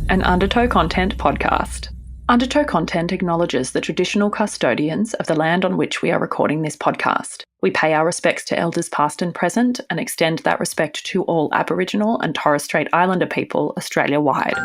an Undertow Content podcast. Undertow Content acknowledges the traditional custodians of the land on which we are recording this podcast. We pay our respects to elders past and present and extend that respect to all Aboriginal and Torres Strait Islander people Australia-wide.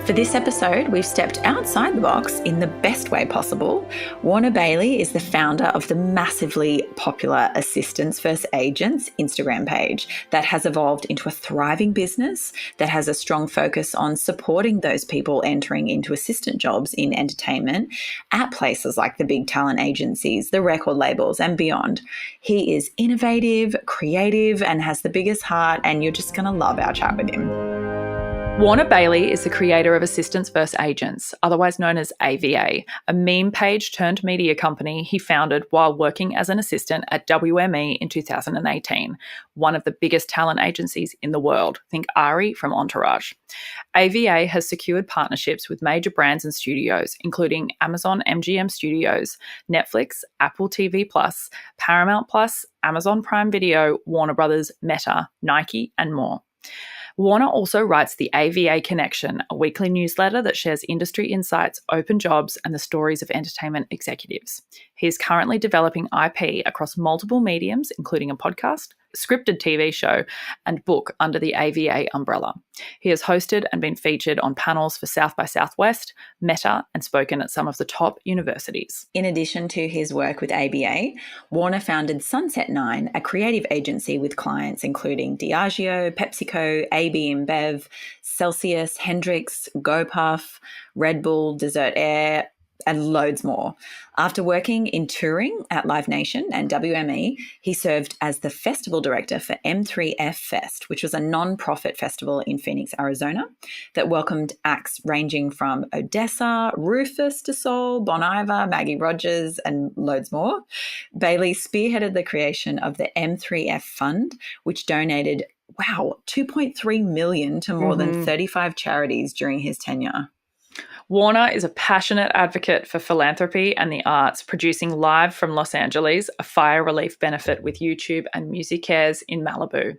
For this episode, we've stepped outside the box in the best way possible. Warner Bailey is the founder of the massively popular Assistants vs Agents Instagram page that has evolved into a thriving business that has a strong focus on supporting those people entering into assistant jobs in entertainment at places like the big talent agencies, the record labels and beyond. He is innovative, creative and has the biggest heart, and you're just going to love our chat with him. Warner Bailey is the creator of Assistants vs Agents, otherwise known as AVA, a meme page turned media company he founded while working as an assistant at WME in 2018, one of the biggest talent agencies in the world. Think Ari from Entourage. AVA has secured partnerships with major brands and studios, including Amazon MGM Studios, Netflix, Apple TV+, Paramount+, Amazon Prime Video, Warner Brothers, Meta, Nike, and more. Warner also writes the AVA Connection, a weekly newsletter that shares industry insights, open jobs, and the stories of entertainment executives. He is currently developing IP across multiple mediums, including a podcast, scripted TV show, and book under the AVA umbrella. He has hosted and been featured on panels for South by Southwest, Meta, and spoken at some of the top universities. In addition to his work with AVA, Warner founded Sunset 9, a creative agency with clients including Diageo, PepsiCo, AB InBev, Celsius, Hendrix, GoPuff, Red Bull, Desert Air, and loads more. After working in touring at Live Nation and WME, he served as the festival director for M3F Fest, which was a non-profit festival in Phoenix, Arizona, that welcomed acts ranging from Odessa, Rufus Du Sol, Bon Iver, Maggie Rogers, and loads more. Bailey spearheaded the creation of the M3F Fund, which donated, $2.3 million to more than 35 charities during his tenure. Warner is a passionate advocate for philanthropy and the arts, producing live from Los Angeles, a fire relief benefit with YouTube and Music Cares in Malibu,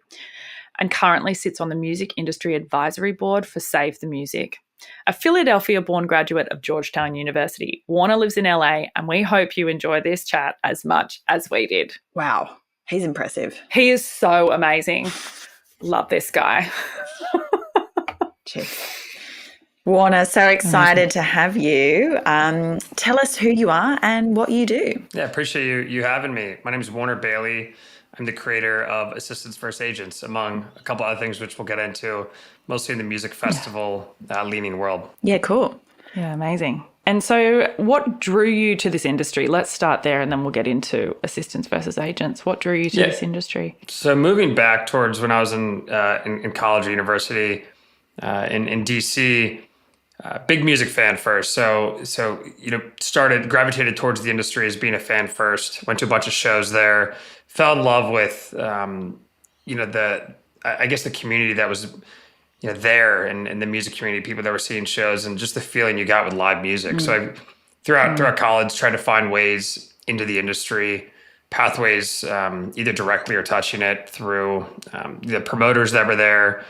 and currently sits on the Music Industry Advisory Board for Save the Music. A Philadelphia-born graduate of Georgetown University, Warner lives in LA, and we hope you enjoy this chat as much as we did. Wow, he's impressive. He is so amazing. Love this guy. Cheers. Warner, so excited to have you. Tell us who you are and what you do. Yeah, appreciate you having me. My name is Warner Bailey. I'm the creator of Assistants vs Agents, among a couple other things which we'll get into, mostly in the music festival leaning world. Yeah, cool. Yeah, amazing. And so what drew you to this industry? Let's start there and then we'll get into Assistants vs Agents. What drew you to this industry? So moving back towards when I was in college or university in DC, big music fan first. So gravitated towards the industry as being a fan first. Went to a bunch of shows there. Fell in love with the community that was there and the music community, people that were seeing shows, and just the feeling you got with live music. So I throughout college tried to find ways into the industry, pathways either directly or touching it through the promoters that were there.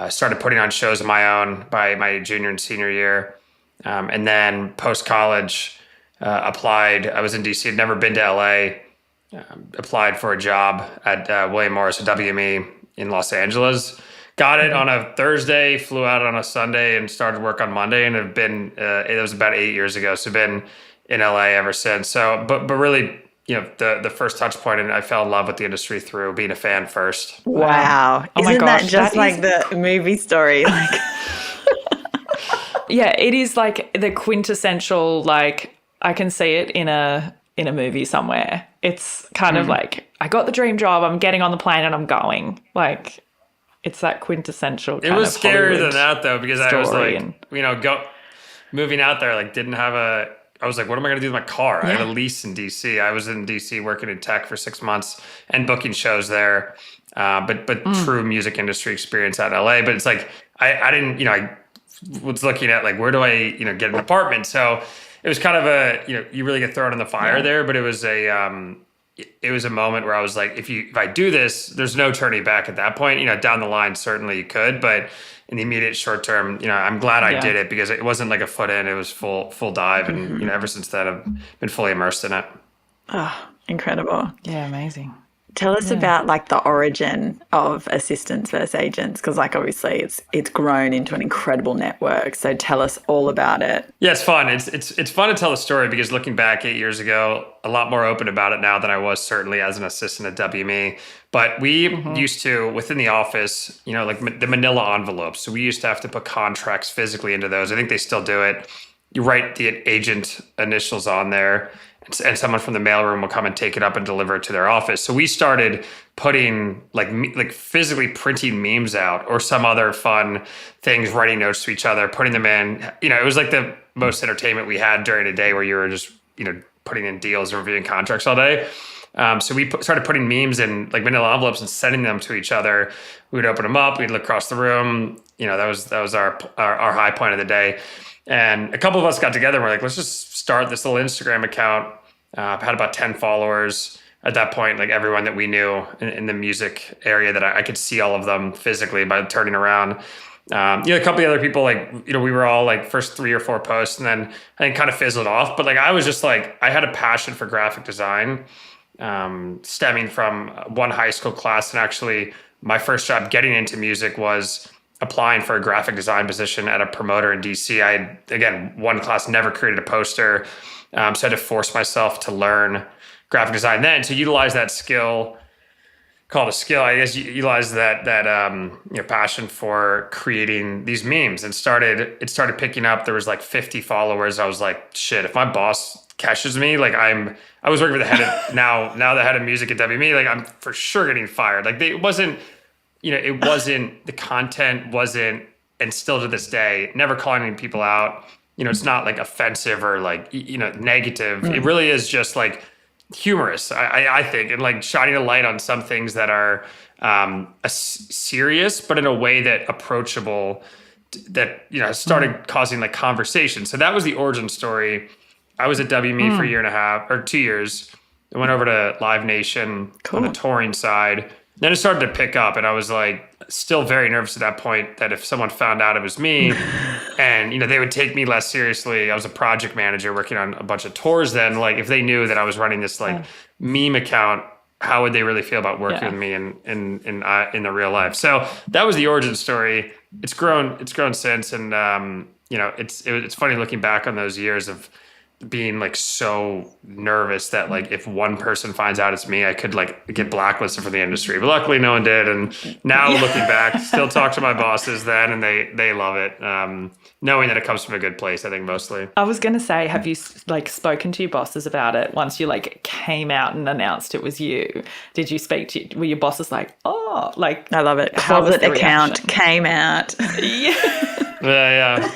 Started putting on shows of my own by my junior and senior year. And then post-college, applied. I was in DC, had never been to LA, applied for a job at William Morris at WME in Los Angeles. Got it on a Thursday, flew out on a Sunday and started work on Monday, and have been, it was about 8 years ago, so been in LA ever since. So, but really, the first touch point, and I fell in love with the industry through being a fan first. Wow. Oh Isn't that just like the movie story? Yeah, it is like the quintessential, like I can see it in a movie somewhere. It's kind of like, I got the dream job, I'm getting on the plane and I'm going. Like, it's that quintessential kind of It was scarier Hollywood than that though, because I was like, moving out there, like didn't have I was like, what am I going to do with my car? Yeah. I had a lease in DC. I was in DC working in tech for 6 months and booking shows there. But true music industry experience out in LA. But it's like, I didn't, I was looking at like, where do I, get an apartment? So it was kind of you really get thrown in the fire there, but it was it was a moment where I was like, if I do this, there's no turning back at that point. Down the line, certainly you could, but in the immediate short term, I'm glad I did it because it wasn't like a foot in, it was full dive. And, ever since then I've been fully immersed in it. Oh, incredible. Yeah, amazing. Tell us about like the origin of assistants versus agents, because like obviously it's grown into an incredible network. So tell us all about it. Yeah, it's fun. It's fun to tell the story because looking back 8 years ago, a lot more open about it now than I was certainly as an assistant at WME. But we used to, within the office, like the manila envelopes. So we used to have to put contracts physically into those. I think they still do it. You write the agent initials on there, and someone from the mailroom will come and take it up and deliver it to their office. So we started putting like physically printing memes out or some other fun things, writing notes to each other, putting them in. It was like the most entertainment we had during a day where you were just, putting in deals or reviewing contracts all day. So we started putting memes in like manila envelopes and sending them to each other. We would open them up. We'd look across the room. That was our high point of the day. And a couple of us got together and we're like, let's just start this little Instagram account. Had about 10 followers at that point, like everyone that we knew in the music area that I could see all of them physically by turning around. A couple of other people, we were all like first 3 or 4 posts and then I think kind of fizzled off. But like, I was just like, I had a passion for graphic design stemming from one high school class. And actually my first job getting into music was applying for a graphic design position at a promoter in DC. Again, one class, never created a poster. So I had to force myself to learn graphic design then to utilize that skill, called a skill, I guess, utilize that passion for creating these memes. And it started picking up. There was like 50 followers. I was like, shit, if my boss catches me, like I was working with the head of now the head of music at WME, like I'm for sure getting fired. Like it wasn't the content wasn't, and still to this day, never calling people out. It's not like offensive or like, negative. It really is just like humorous, I think, and like shining a light on some things that are serious, but in a way that approachable, that, started causing like conversation. So that was the origin story. I was at WME for a year and a half or 2 years. I went over to Live Nation on the touring side. Then it started to pick up and I was like, still very nervous at that point that if someone found out it was me and, they would take me less seriously. I was a project manager working on a bunch of tours then. Like if they knew that I was running this like meme account, how would they really feel about working with me in the real life? So that was the origin story. It's grown since. And, it's funny looking back on those years of being like so nervous that like if one person finds out it's me, I could like get blacklisted from the industry. But luckily no one did. And now looking back, still talk to my bosses then and they love it. Knowing that it comes from a good place, I think mostly. I was going to say, have you like spoken to your bosses about it once you like came out and announced it was you? Did you were your bosses like, oh, like, I love it. Closet account came out. Yeah.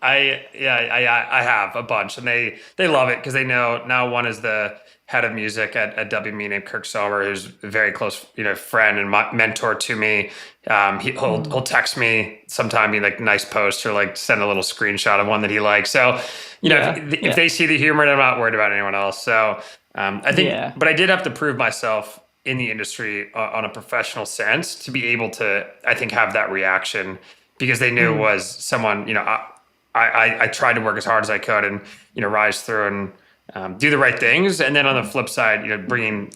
I have a bunch, and they love it because they know now one is the head of music at WME named Kirk Sommer, who's a very close friend and mentor to me. He'll text me sometime, be like nice post or like send a little screenshot of one that he likes. So if they see the humor, I'm not worried about anyone else. So I think, but I did have to prove myself in the industry on a professional sense to be able to, I think, have that reaction because they knew it was someone, I tried to work as hard as I could and, rise through and do the right things. And then on the flip side, bringing,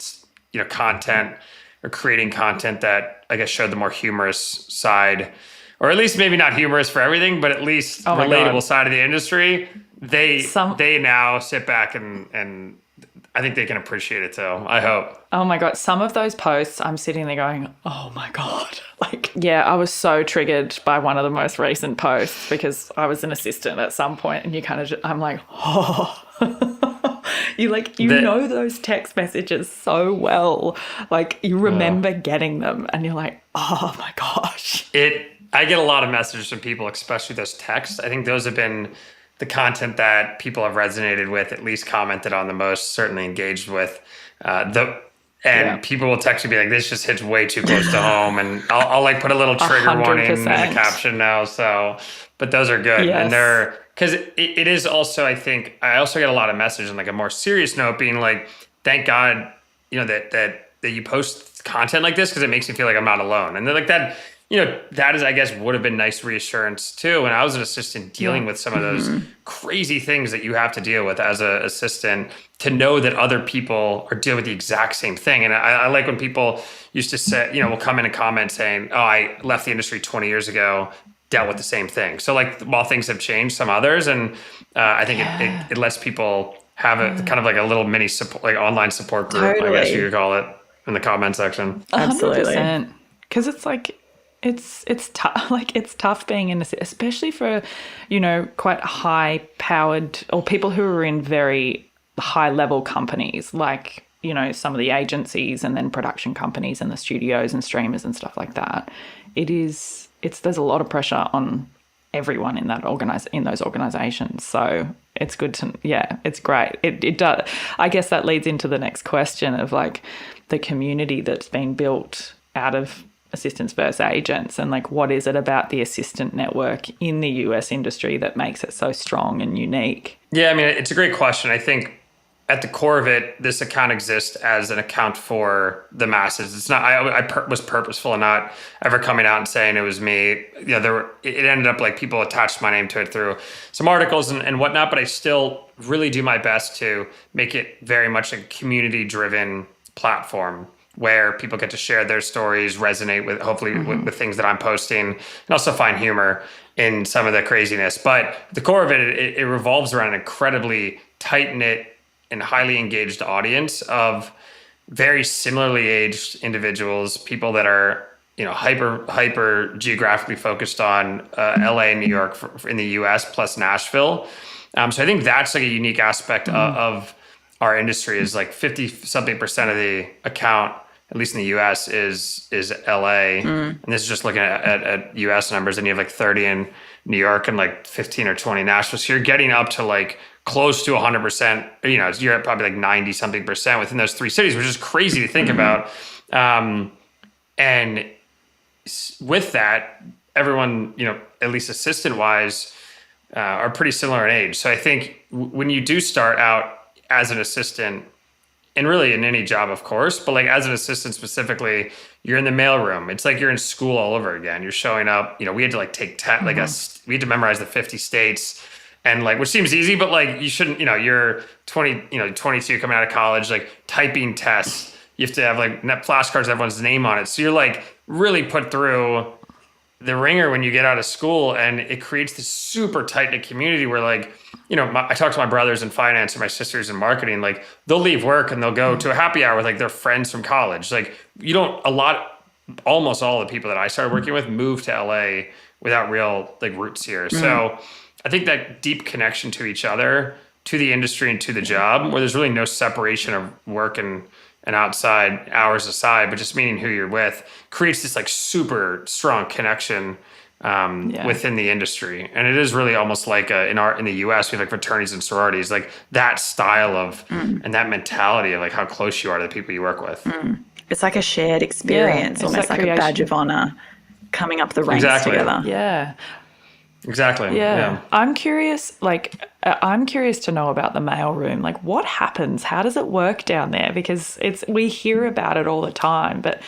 content or creating content that I guess showed the more humorous side, or at least maybe not humorous for everything, but at least relatable side of the industry. They now sit back and I think they can appreciate it too. I hope. Oh my God. Some of those posts, I'm sitting there going, oh my God. Like, yeah, I was so triggered by one of the most recent posts because I was an assistant at some point and you kind of, I'm like, oh, know those text messages so well. Like you remember getting them and you're like, oh my gosh. I get a lot of messages from people, especially those texts. I think those have been the content that people have resonated with, at least commented on the most, certainly engaged with. People will text me be like, this just hits way too close to home. And I'll like put a little trigger 100%. Warning in the caption now. So, but those are good. Yes. And because it is also, I think, I also get a lot of messages on like a more serious note being like, thank God, that you post content like this, because it makes me feel like I'm not alone. And then like that, that is, I guess, would have been nice reassurance too. When I was an assistant dealing with some of those crazy things that you have to deal with as an assistant, to know that other people are dealing with the exact same thing. And I like when people used to say, will come in a comment saying, oh, I left the industry 20 years ago, dealt with the same thing. So like, while things have changed, some others, and I think it lets people have a kind of like a little mini support, like online support group, I guess you could call it, in the comment section. Absolutely. 100%. Because it's like, it's tough. Like, it's tough being in this, especially for, quite high powered, or people who are in very high level companies, like, some of the agencies and then production companies and the studios and streamers and stuff like that. There's a lot of pressure on everyone in those organizations. So it's good to, it's great. It does. I guess that leads into the next question of like the community that's been built out of assistants versus agents, and like, what is it about the assistant network in the US industry that makes it so strong and unique? Yeah, I mean, it's a great question. I think at the core of it, this account exists as an account for the masses. It's not, I was purposeful in not ever coming out and saying it was me. It ended up like people attached my name to it through some articles and whatnot, but I still really do my best to make it very much a community driven platform where people get to share their stories, resonate with, hopefully with things that I'm posting, and also find humor in some of the craziness. But the core of it revolves around an incredibly tight-knit and highly engaged audience of very similarly aged individuals, people that are, hyper geographically focused on LA and New York in the US plus Nashville. So I think that's like a unique aspect of our industry, is like 50-something% of the account, at least in the US, is LA. And this is just looking at US numbers, and you have like 30 in New York and like 15 or 20 Nashville. So you're getting up to like close to 100%, you're at probably like 90-something% within those three cities, which is crazy to think about. And with that, everyone, at least assistant wise, are pretty similar in age. So I think when you do start out as an assistant, and really in any job, of course, but like as an assistant specifically, you're in the mailroom. It's like you're in school all over again. You're showing up, we had to like take we had to memorize the 50 states, and like, which seems easy, but like you shouldn't, you're 22 coming out of college, like typing tests. You have to have like flashcards with everyone's name on it. So you're like really put through the ringer when you get out of school, and it creates this super tight-knit community where like, I talk to my brothers in finance and my sisters in marketing, like they'll leave work and they'll go to a happy hour with like their friends from college. Like almost all the people that I started working with moved to LA without real like roots here. So I think that deep connection to each other, to the industry and to the job, where there's really no separation of work and outside hours aside, but just meaning who you're with, creates this like super strong connection within the industry. And it is really almost like in the US, we have like fraternities and sororities, like that style of and that mentality of like how close you are to the people you work with. It's like a shared experience, almost like a badge of honor coming up the ranks together. Yeah. Exactly. Yeah. I'm curious to know about the mailroom. Like, what happens? How does it work down there? Because we hear about it all the time, but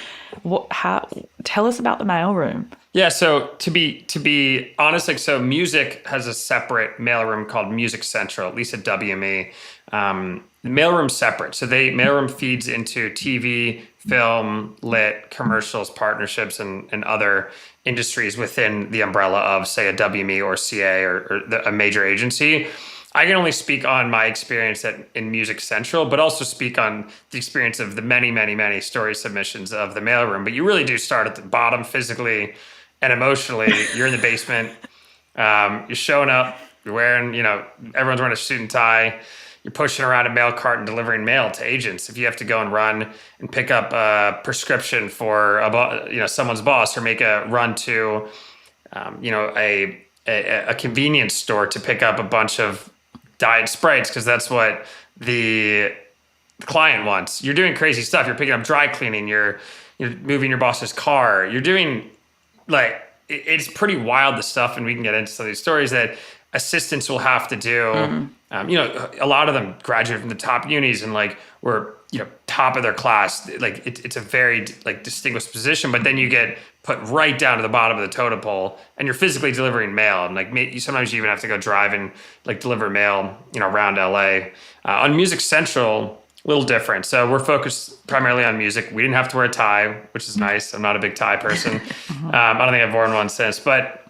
tell us about the mailroom. Yeah, so to be honest, like, so music has a separate mailroom called Music Central, at least at WME. The mailroom's separate. So mailroom feeds into TV, film, lit, commercials, partnerships, and other industries within the umbrella of, say, a WME or CA or a major agency. I can only speak on my experience in Music Central, but also speak on the experience of the many, many, many story submissions of the mailroom. But you really do start at the bottom physically and emotionally. You're in the basement. You're showing up. You're wearing, everyone's wearing a suit and tie. You're pushing around a mail cart and delivering mail to agents. If you have to go and run and pick up a prescription for someone's boss, or make a run to a convenience store to pick up a bunch of Diet Sprites because that's what the client wants. You're doing crazy stuff. You're picking up dry cleaning. You're moving your boss's car. You're doing it's pretty wild, the stuff, and we can get into some of these stories that assistants will have to do. A lot of them graduated from the top unis and were top of their class. Like it's a very like distinguished position, but then you get put right down to the bottom of the totem pole, and you're physically delivering mail. And like sometimes you even have to go drive and like deliver mail, around LA. On Music Central, a little different. So we're focused primarily on music. We didn't have to wear a tie, which is nice. I'm not a big tie person. I don't think I've worn one since, but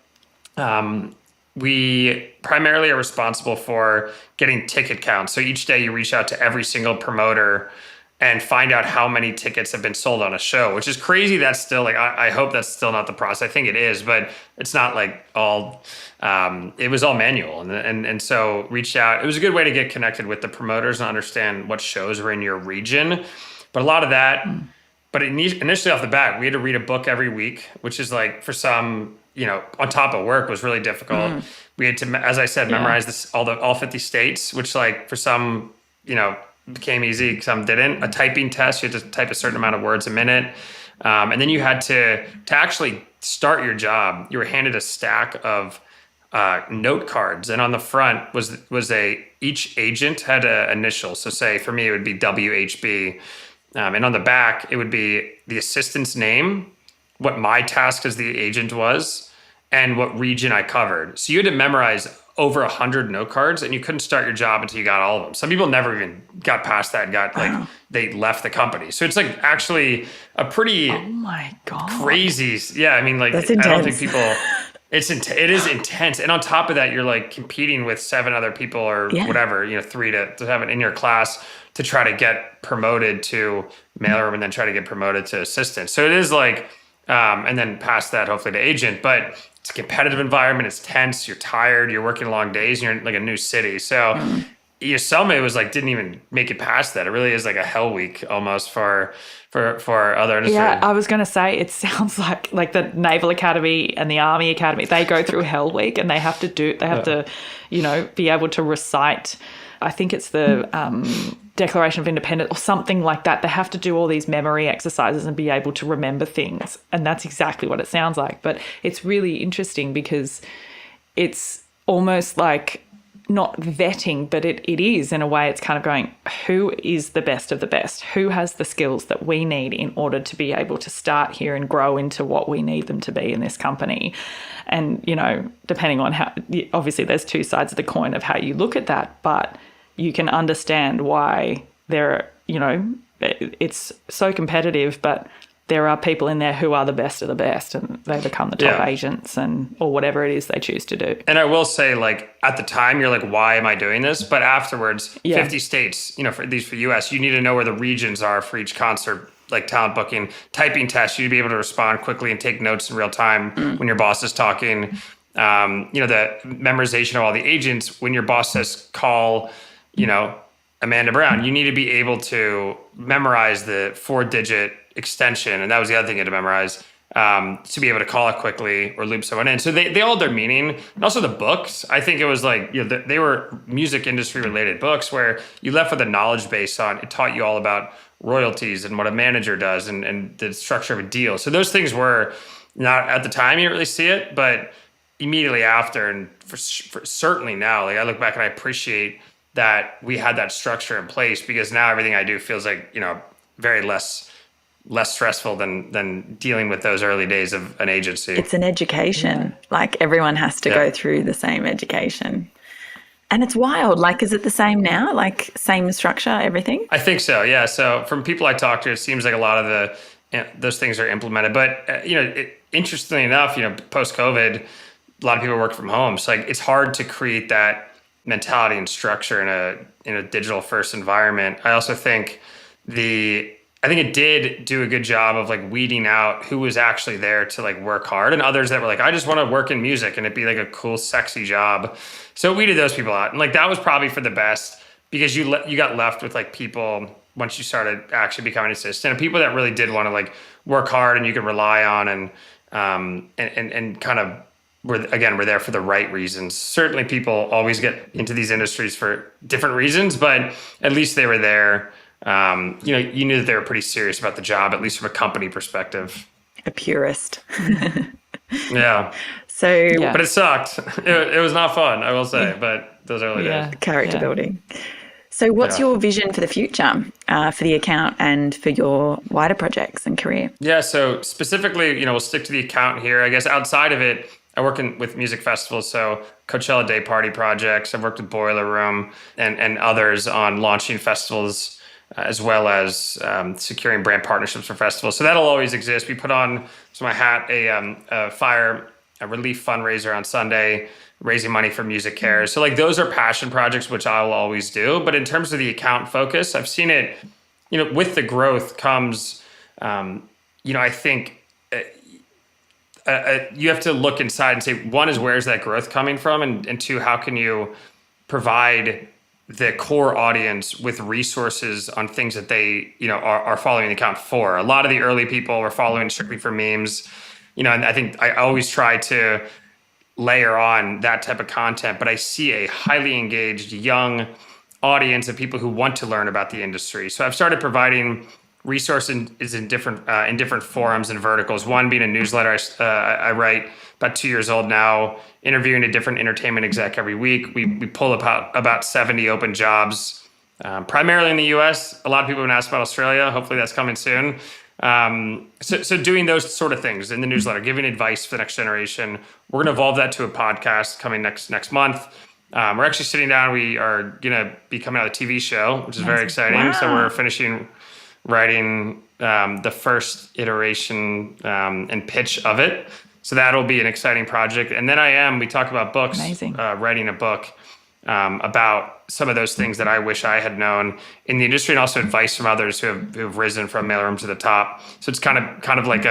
we primarily are responsible for getting ticket counts. So each day you reach out to every single promoter and find out how many tickets have been sold on a show, which is crazy. That's still like, I hope that's still not the process. I think it is, but it's not like all, it was all manual. And so reached out. It was a good way to get connected with the promoters and understand what shows were in your region. But a lot of that, but initially off the bat, we had to read a book every week, which is like for some, on top of work was really difficult. We had to, as I said, memorize all 50 states, which like for some, became easy, some didn't. A typing test, you had to type a certain amount of words a minute. And then you had to actually start your job, you were handed a stack of note cards. And on the front was each agent had an initial. So say for me, it would be WHB. And on the back, it would be the assistant's name, what my task as the agent was, and what region I covered. So you had to memorize over 100 note cards, and you couldn't start your job until you got all of them. Some people never even got past that and they left the company. So it's like actually a pretty crazy. Yeah. I mean, like, that's intense. I don't think people, it is intense. And on top of that, you're like competing with 7 other people or whatever, 3 to have it in your class to try to get promoted to mailroom and then try to get promoted to assistant. So it is like, and then past that, hopefully to agent, but it's a competitive environment. It's tense. You're tired. You're working long days. And you're in like a new city. So some it was like didn't even make it past that. It really is like a hell week almost for other industry. Yeah, I was going to say it sounds like the Naval Academy and the Army Academy. They go through hell week and they have to be able to recite. I think it's the Declaration of Independence or something like that. They have to do all these memory exercises and be able to remember things. And that's exactly what it sounds like. But it's really interesting because it's almost like not vetting, but it is in a way. It's kind of going, who is the best of the best? Who has the skills that we need in order to be able to start here and grow into what we need them to be in this company? And, depending on how, obviously there's 2 sides of the coin of how you look at that, but you can understand why it's so competitive, but there are people in there who are the best of the best and they become the top agents or whatever it is they choose to do. And I will say, like, at the time, you're like, why am I doing this? But afterwards, 50 states, for US, you need to know where the regions are for each concert, like talent booking, typing tests, you'd be able to respond quickly and take notes in real time when your boss is talking. The memorization of all the agents, when your boss says call, Amanda Browne, you need to be able to memorize the 4-digit extension. And that was the other thing you had to memorize to be able to call it quickly or loop someone in. So they all had their meaning. And also the books, I think it was like, they were music industry related books where you left with a knowledge base on, it taught you all about royalties and what a manager does and the structure of a deal. So those things were not at the time, you didn't really see it, but immediately after and for certainly now, like I look back and I appreciate that we had that structure in place because now everything I do feels like, very less stressful than dealing with those early days of an agency. It's an education. Like everyone has to go through the same education. And it's wild. Like, is it the same now? Like same structure, everything? I think so. Yeah. So from people I talk to, it seems like a lot of those things are implemented, but interestingly enough, post COVID, a lot of people work from home. So like, it's hard to create that mentality and structure in a digital first environment. I also think it did do a good job of like weeding out who was actually there to like work hard and others that were like, I just want to work in music and it'd be like a cool, sexy job. So we weeded those people out. And like, that was probably for the best because you got left with like people once you started actually becoming an assistant and people that really did want to like work hard and you could rely on and kind of we're there for the right reasons. Certainly people always get into these industries for different reasons, but at least they were there. You knew that they were pretty serious about the job, at least from a company perspective. A purist. Yeah. But it sucked. It was not fun, I will say, but those early days. Character building. So what's your vision for the future, for the account and for your wider projects and career? Yeah, so specifically, we'll stick to the account here. I guess outside of it, I work with music festivals, so Coachella Day Party projects. I've worked with Boiler Room and others on launching festivals, as well as securing brand partnerships for festivals. So that'll always exist. We put on, so my hat, a fire relief fundraiser on Sunday, raising money for Music Cares. So like those are passion projects, which I'll always do. But in terms of the account focus, I've seen it, with the growth comes, I think you have to look inside and say, one is, where's that growth coming from? And two, how can you provide the core audience with resources on things that they, are following the account for. A lot of the early people were following strictly for memes, and I think I always try to layer on that type of content, but I see a highly engaged young audience of people who want to learn about the industry. So I've started providing resources in different forums and verticals. One being a newsletter I write, about 2 years old now, interviewing a different entertainment exec every week. We pull about 70 open jobs, primarily in the US. A lot of people have been asked about Australia. Hopefully that's coming soon. So doing those sort of things in the newsletter, giving advice for the next generation. We're going to evolve that to a podcast coming next month. We're actually sitting down. We are going to be coming out with a TV show, which is very exciting. Wow. So we're finishing writing the first iteration and pitch of it. So that'll be an exciting project. And then we talk about books, writing a book about some of those things that I wish I had known in the industry, and also advice from others who have risen from mailroom to the top. So it's kind of like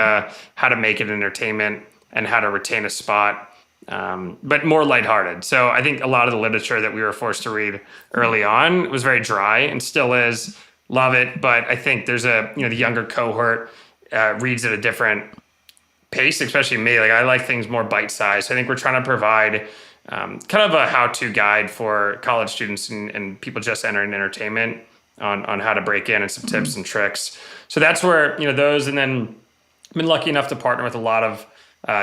how to make it in entertainment and how to retain a spot, but more lighthearted. So I think a lot of the literature that we were forced to read early on was very dry and still is. Love it, but I think there's the younger cohort reads at a different pace, especially me. Like I like things more bite-sized. I think we're trying to provide kind of a how-to guide for college students and people just entering entertainment on how to break in and some tips and tricks. So that's where, those, and then I've been lucky enough to partner with a lot of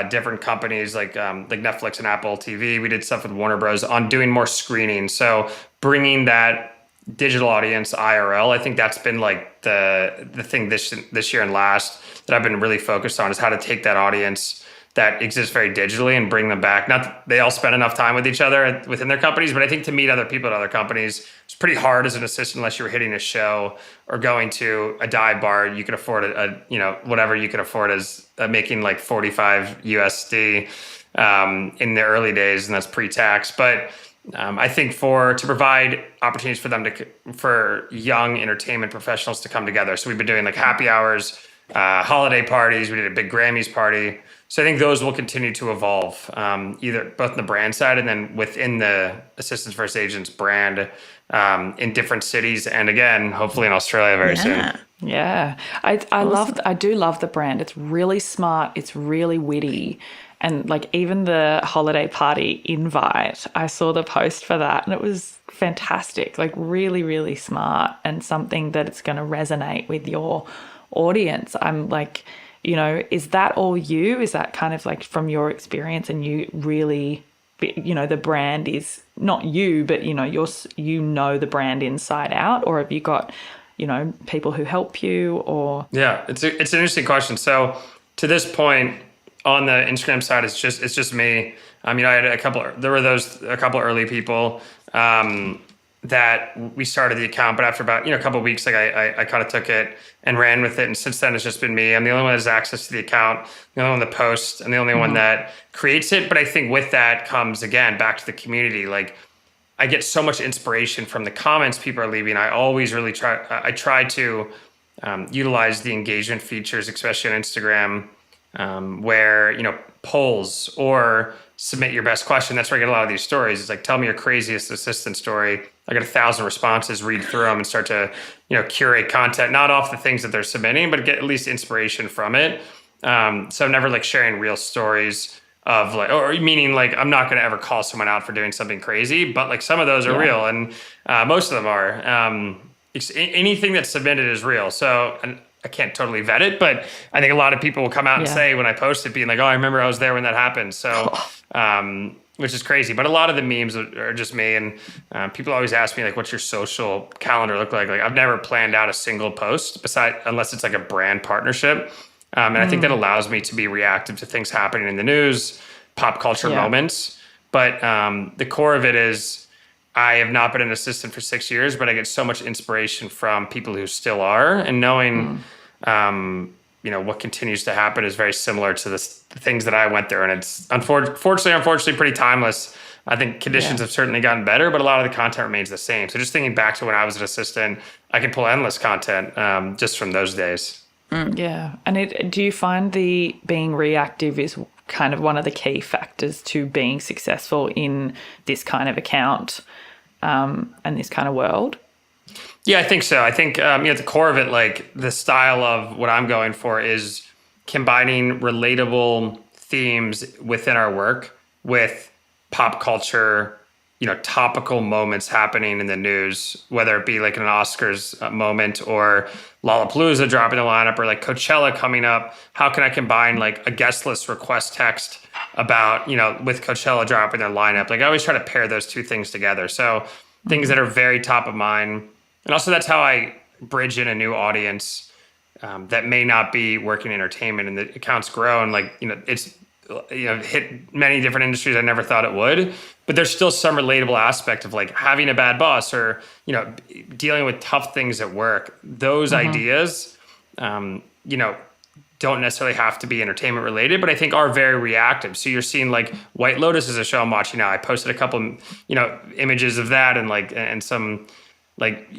different companies like Netflix and Apple TV. We did stuff with Warner Bros. On doing more screening. So bringing that digital audience IRL, I think that's been like the thing this year and last that I've been really focused on, is how to take that audience that exists very digitally and bring them back. Not that they all spend enough time with each other within their companies, but I think to meet other people at other companies, it's pretty hard as an assistant unless you were hitting a show or going to a dive bar. You could afford whatever you could afford as making like 45 USD in the early days, and that's pre-tax. But I think to provide opportunities for them for young entertainment professionals to come together. So we've been doing like happy hours, holiday parties. We did a big Grammys party. So I think those will continue to evolve, either both on the brand side and then within the Assistants First Agents brand in different cities, and again, hopefully in Australia very soon. Yeah, I do love the brand. It's really smart. It's really witty. And like even the holiday party invite, I saw the post for that and it was fantastic, like really, really smart, and something that it's going to resonate with your audience. I'm like, is that all you? Is that kind of like from your experience, and you really, the brand is not you, but the brand inside out, or have you got, people who help you, or? Yeah, it's an interesting question. So to this point, on the Instagram side, it's just me. I mean, I had a couple early people that we started the account, but after about a couple of weeks, like I kind of took it and ran with it, and since then it's just been me. I'm the only one that has access to the account, the only one that posts, and the only one that creates it. But I think with that comes, again, back to the community. Like I get so much inspiration from the comments people are leaving. I always really try to utilize the engagement features, especially on Instagram, where polls or submit your best question. That's where I get a lot of these stories. It's like, tell me your craziest assistant story. I get 1,000 responses, read through them, and start to curate content, not off the things that they're submitting, but get at least inspiration from it. So I'm never like sharing real stories of like, or meaning like I'm not going to ever call someone out for doing something crazy, but like some of those are real, and most of them are. Anything that's submitted is real. So, and I can't totally vet it, but I think a lot of people will come out and say when I post it, being like, "Oh, I remember I was there when that happened." So which is crazy. But a lot of the memes are just me. And people always ask me, like, what's your social calendar look like? Like, I've never planned out a single post unless it's like a brand partnership. And I think that allows me to be reactive to things happening in the news, pop culture moments. But the core of it is I have not been an assistant for 6 years, but I get so much inspiration from people who still are. And knowing, what continues to happen is very similar to the things that I went through. And it's unfortunately pretty timeless. I think conditions have certainly gotten better, but a lot of the content remains the same. So just thinking back to when I was an assistant, I can pull endless content just from those days. Yeah. And do you find being reactive is kind of one of the key factors to being successful in this kind of account and this kind of world? Yeah, I think so. I think, at the core of it, like the style of what I'm going for is combining relatable themes within our work with pop culture, topical moments happening in the news, whether it be like an Oscars moment or Lollapalooza dropping the lineup or like Coachella coming up. How can I combine like a guest list request text about, with Coachella dropping their lineup? Like I always try to pair those two things together. So things that are very top of mind. And also that's how I bridge in a new audience that may not be working in entertainment, and the account's grown. Like, it's hit many different industries I never thought it would, but there's still some relatable aspect of like having a bad boss or, dealing with tough things at work. Those ideas, don't necessarily have to be entertainment related, but I think are very reactive. So you're seeing like White Lotus is a show I'm watching now. I posted a couple, images of that and some like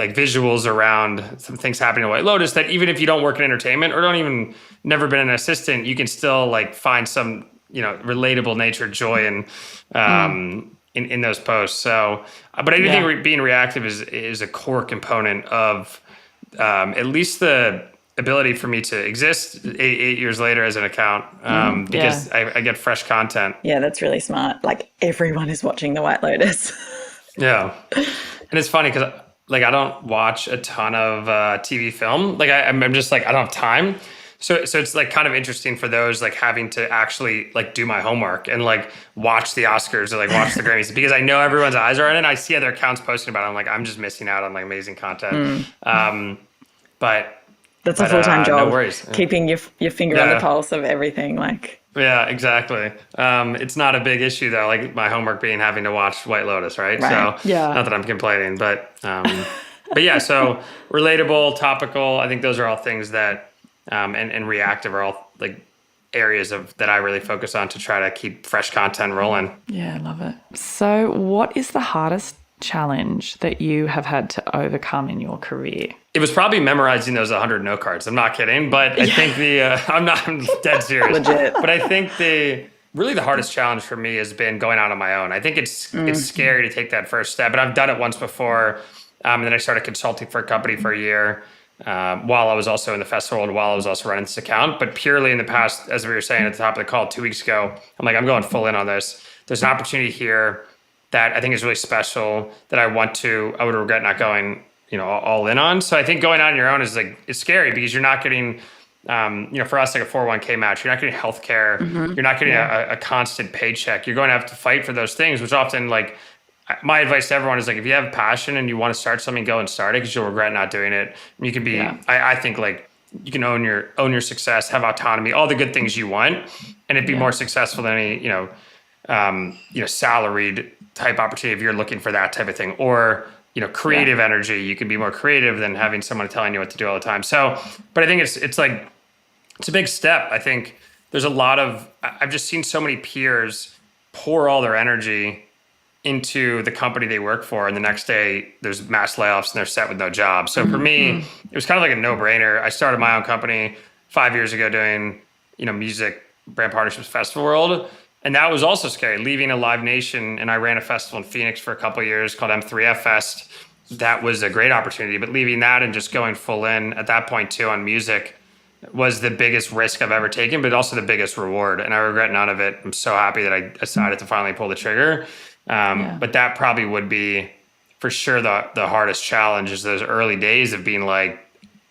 visuals around some things happening in White Lotus that even if you don't work in entertainment or never been an assistant, you can still like find some, relatable nature, joy in those posts. So, but I do think being reactive is a core component of at least the ability for me to exist eight years later as an account because I get fresh content. Yeah, that's really smart. Like everyone is watching the White Lotus. Yeah. And it's funny because like I don't watch a ton of TV film. Like I'm just like I don't have time. So it's like kind of interesting for those like having to actually like do my homework and like watch the Oscars or like watch the Grammys because I know everyone's eyes are on it. And I see other accounts posting about it. I'm like I'm just missing out on like amazing content. But that's a full-time job. No worries. Keeping your finger on the pulse of everything. Like. Yeah, exactly. It's not a big issue though, like my homework being having to watch White Lotus, right? So not that I'm complaining, but yeah, so relatable, topical, I think those are all things that and reactive are all like areas that I really focus on to try to keep fresh content rolling. Yeah, I love it. So what is the hardest challenge that you have had to overcome in your career? It was probably memorizing those 100 note cards. I'm not kidding, but I think I'm dead serious. Legit. But I think the hardest challenge for me has been going out on my own. I think it's scary to take that first step, but I've done it once before. And then I started consulting for a company for a year while I was also in the festival world, while I was also running this account. But purely in the past, as we were saying at the top of the call 2 weeks ago, I'm like, I'm going full in on this. There's an opportunity here that I think is really special that I would regret not going all in on. So I think going out on your own is like, it's scary because you're not getting, for us, like a 401k match, you're not getting healthcare. You're not getting a constant paycheck. You're going to have to fight for those things, which often like my advice to everyone is like, if you have passion and you want to start something, go and start it because you'll regret not doing it. And you can be, I think like you can own your success, have autonomy, all the good things you want, and it'd be more successful than any, salaried type opportunity if you're looking for that type of thing, or creative energy. You can be more creative than having someone telling you what to do all the time. So, but I think it's a big step. I think there's I've just seen so many peers pour all their energy into the company they work for, and the next day there's mass layoffs and they're set with no job. So for me, it was kind of like a no-brainer. I started my own company 5 years ago doing, music, brand partnerships, festival world. And that was also scary, leaving a Live Nation. And I ran a festival in Phoenix for a couple of years called M3F Fest. That was a great opportunity. But leaving that and just going full in at that point too on music was the biggest risk I've ever taken, but also the biggest reward. And I regret none of it. I'm so happy that I decided to finally pull the trigger. But that probably would be for sure the hardest challenge is those early days of being like,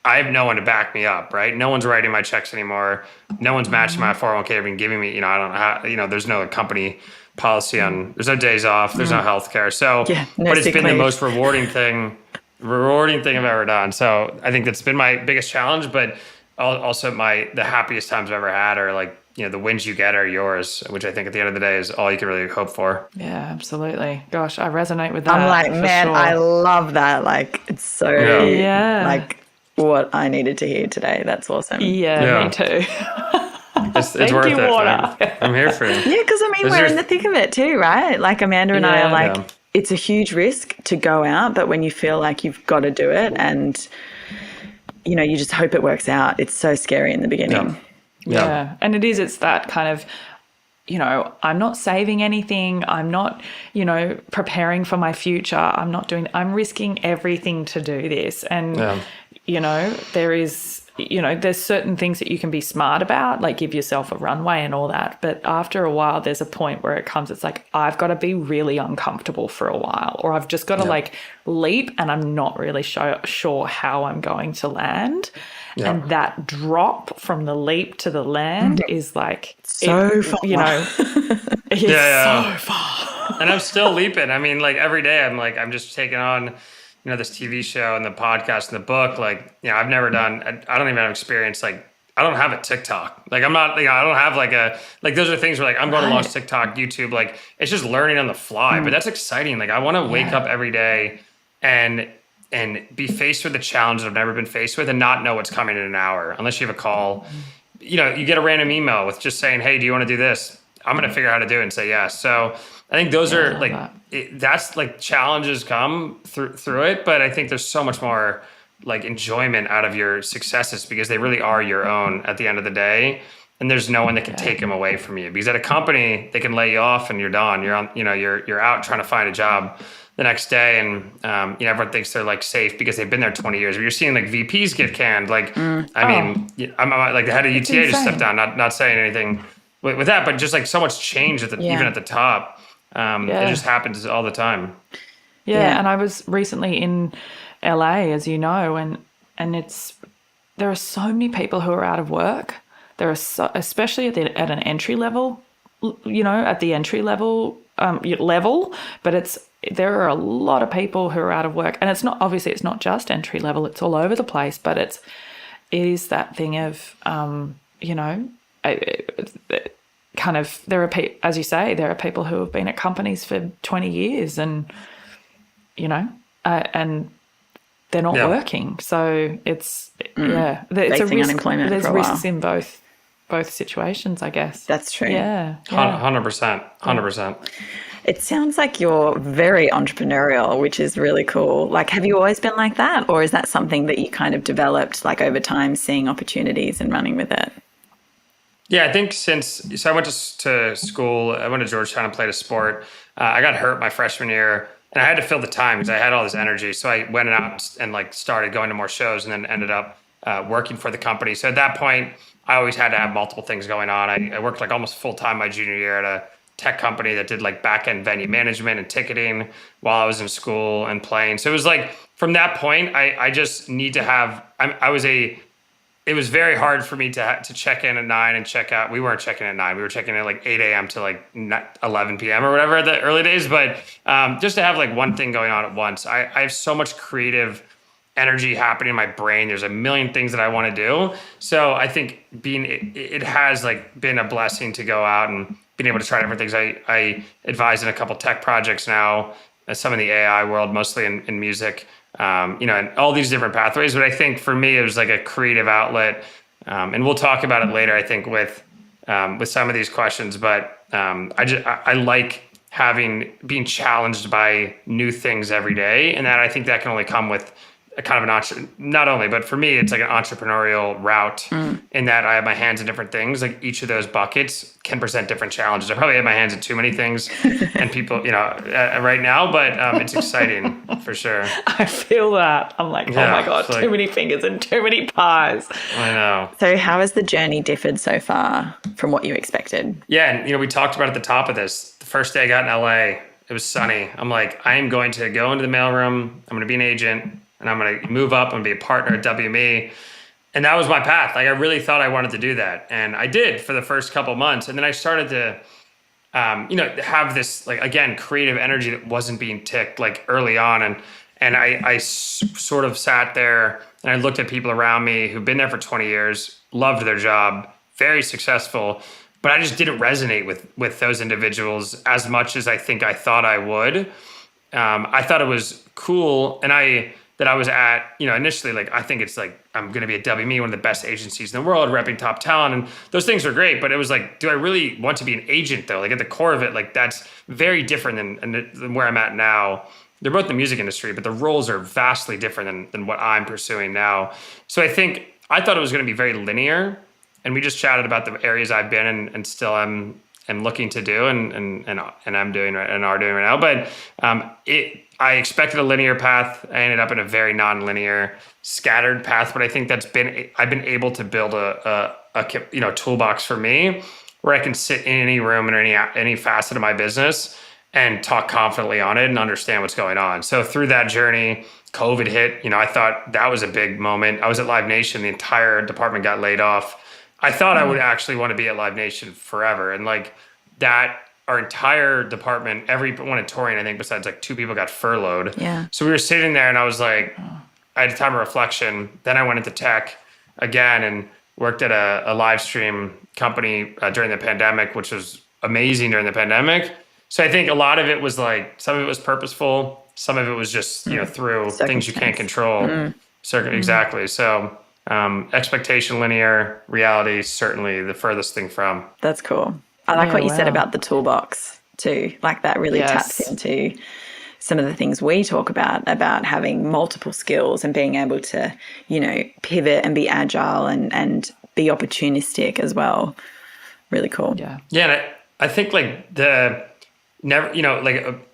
I have no one to back me up, right? No one's writing my checks anymore. No one's matching my 401k or even giving me, I don't have, there's no company policy there's no days off, there's no healthcare. So, no but it's sick been the leave. most rewarding thing I've ever done. So I think that's been my biggest challenge, but also the happiest times I've ever had are like, the wins you get are yours, which I think at the end of the day is all you can really hope for. Yeah, absolutely. Gosh, I resonate with that. I'm like, for man, sure. I love that. Like, it's so like what I needed to hear today. That's awesome. Yeah. Me too. It's worth it, man. I'm here for you. Yeah, because we're in the thick of it too, right? Like Amanda and I are like, it's a huge risk to go out, but when you feel like you've got to do it and, you just hope it works out, it's so scary in the beginning. Yeah. And it's that kind of, I'm not saving anything. I'm not, preparing for my future. I'm risking everything to do this. And, there is, there's certain things that you can be smart about, like give yourself a runway and all that. But after a while, there's a point where it's like, I've got to be really uncomfortable for a while, or I've just got to like leap and I'm not really sure how I'm going to land. Yeah. And that drop from the leap to the land is like so far. It's so far. And I'm still leaping. I mean, like every day I'm just taking on, this TV show and the podcast and the book. Like, I've never done, I don't even have experience. Like, I don't have a TikTok. Like, I'm not, I don't have those are things where like, I'm going to launch TikTok, YouTube. Like, it's just learning on the fly, but that's exciting. Like, I want to wake up every day and be faced with a challenge that I've never been faced with and not know what's coming in an hour, unless you have a call. You get a random email with just saying, hey, do you want to do this? I'm going to figure out how to do it and say yes. So I think those are like, that's like challenges come through it. But I think there's so much more like enjoyment out of your successes because they really are your own at the end of the day. And there's no one that can take them away from you, because at a company, they can lay you off and you're done. You're on, you're out trying to find a job the next day, and everyone thinks they're like safe because they've been there 20 years. But you're seeing like VPs get canned. Like, I'm like the head of UTA just stepped down. Not saying anything with that, but just like so much change even at the top. It just happens all the time. Yeah, and I was recently in LA, as you know, and there are so many people who are out of work. There are especially at an entry level, at the entry level but there are a lot of people who are out of work, and it's not just entry level, it's all over the place, but it is that thing of kind of, there are as you say, there are people who have been at companies for 20 years and and they're not working, so it's it's a risk. Unemployment. There's risks in both situations, I guess. That's true. 100%. It sounds like you're very entrepreneurial, which is really cool. Like, have you always been like that? Or is that something that you kind of developed like over time, seeing opportunities and running with it? Yeah, I think so I went to school, I went to Georgetown and played a sport. I got hurt my freshman year and I had to fill the time because I had all this energy. So I went out and like started going to more shows and then ended up working for the company. So at that point, I always had to have multiple things going on. I worked like almost full time my junior year at a tech company that did like back end venue management and ticketing while I was in school and playing. So it was like, from that point, I just need to have, it was very hard for me to check in at 9 and check out. We weren't checking at 9. We were checking in at like 8 a.m. to like 11 p.m. or whatever in the early days. But just to have like one thing going on at once. I have so much creative energy happening in my brain. There's a million things that I want to do. So I think it has like been a blessing to go out and being able to try different things. I advise in a couple tech projects now, some in the AI world, mostly in music. And all these different pathways. But I think for me, it was like a creative outlet. And we'll talk about it later, I think, with some of these questions. But I like being challenged by new things every day. And I think that can only come with a kind of not only, but for me, it's like an entrepreneurial route in that I have my hands in different things. Like each of those buckets can present different challenges. I probably have my hands in too many things and people, right now, but it's exciting for sure. I feel that. I'm like, oh my God, too many fingers and too many pies. I know. So how has the journey differed so far from what you expected? Yeah. And, we talked about at the top of this, the first day I got in LA, it was sunny. I'm like, I am going to go into the mailroom. I'm going to be an agent. and I'm going to move up and be a partner at WME. And that was my path. Like I really thought I wanted to do that. And I did for the first couple months. And then I started to, have this like, again, creative energy that wasn't being ticked like early on. And I sort of sat there and I looked at people around me who've been there for 20 years, loved their job, very successful, but I just didn't resonate with those individuals as much as I think I thought I would. I thought it was cool. And that I was at, initially, like, I think it's like, I'm going to be at WME, one of the best agencies in the world, repping top talent. And those things are great. But it was like, do I really want to be an agent though? Like at the core of it, like that's very different than where I'm at now. They're both in the music industry, but the roles are vastly different than what I'm pursuing now. So I thought it was going to be very linear. And we just chatted about the areas I've been in and still am looking to do and I'm doing and are doing right now. But I expected a linear path. I ended up in a very non-linear, scattered path. But I think I've been able to build a toolbox for me where I can sit in any room or any facet of my business and talk confidently on it and understand what's going on. So through that journey, COVID hit. I thought that was a big moment. I was at Live Nation. The entire department got laid off. I thought I would actually want to be at Live Nation forever. And like that, our entire department, everyone at touring, I think besides like 2 people got furloughed. Yeah. So we were sitting there and I was like, I had a time of reflection. Then I went into tech again and worked at a live stream company during the pandemic, which was amazing during the pandemic. So I think a lot of it was like, some of it was purposeful. Some of it was just, through things you can't control. Exactly. So expectation, linear, reality, certainly the furthest thing from. That's cool. I like what you said about the toolbox too. Like that really taps into some of the things we talk about having multiple skills and being able to, pivot and be agile and be opportunistic as well. Really cool. Yeah. Yeah. And I think like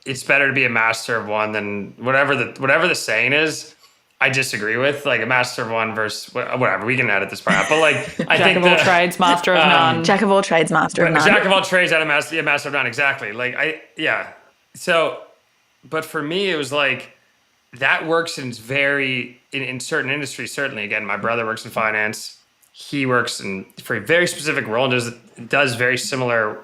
it's better to be a master of one than whatever the saying is. I disagree with like a master of one versus whatever. We can edit this part out, but like I Jack think of all trades, master of none. Jack of all trades, master of none. Jack of all trades, out of master of none. Exactly. So, but for me, it was like that works in certain industries. Certainly, again, my brother works in finance. He works for a very specific role and does very similar,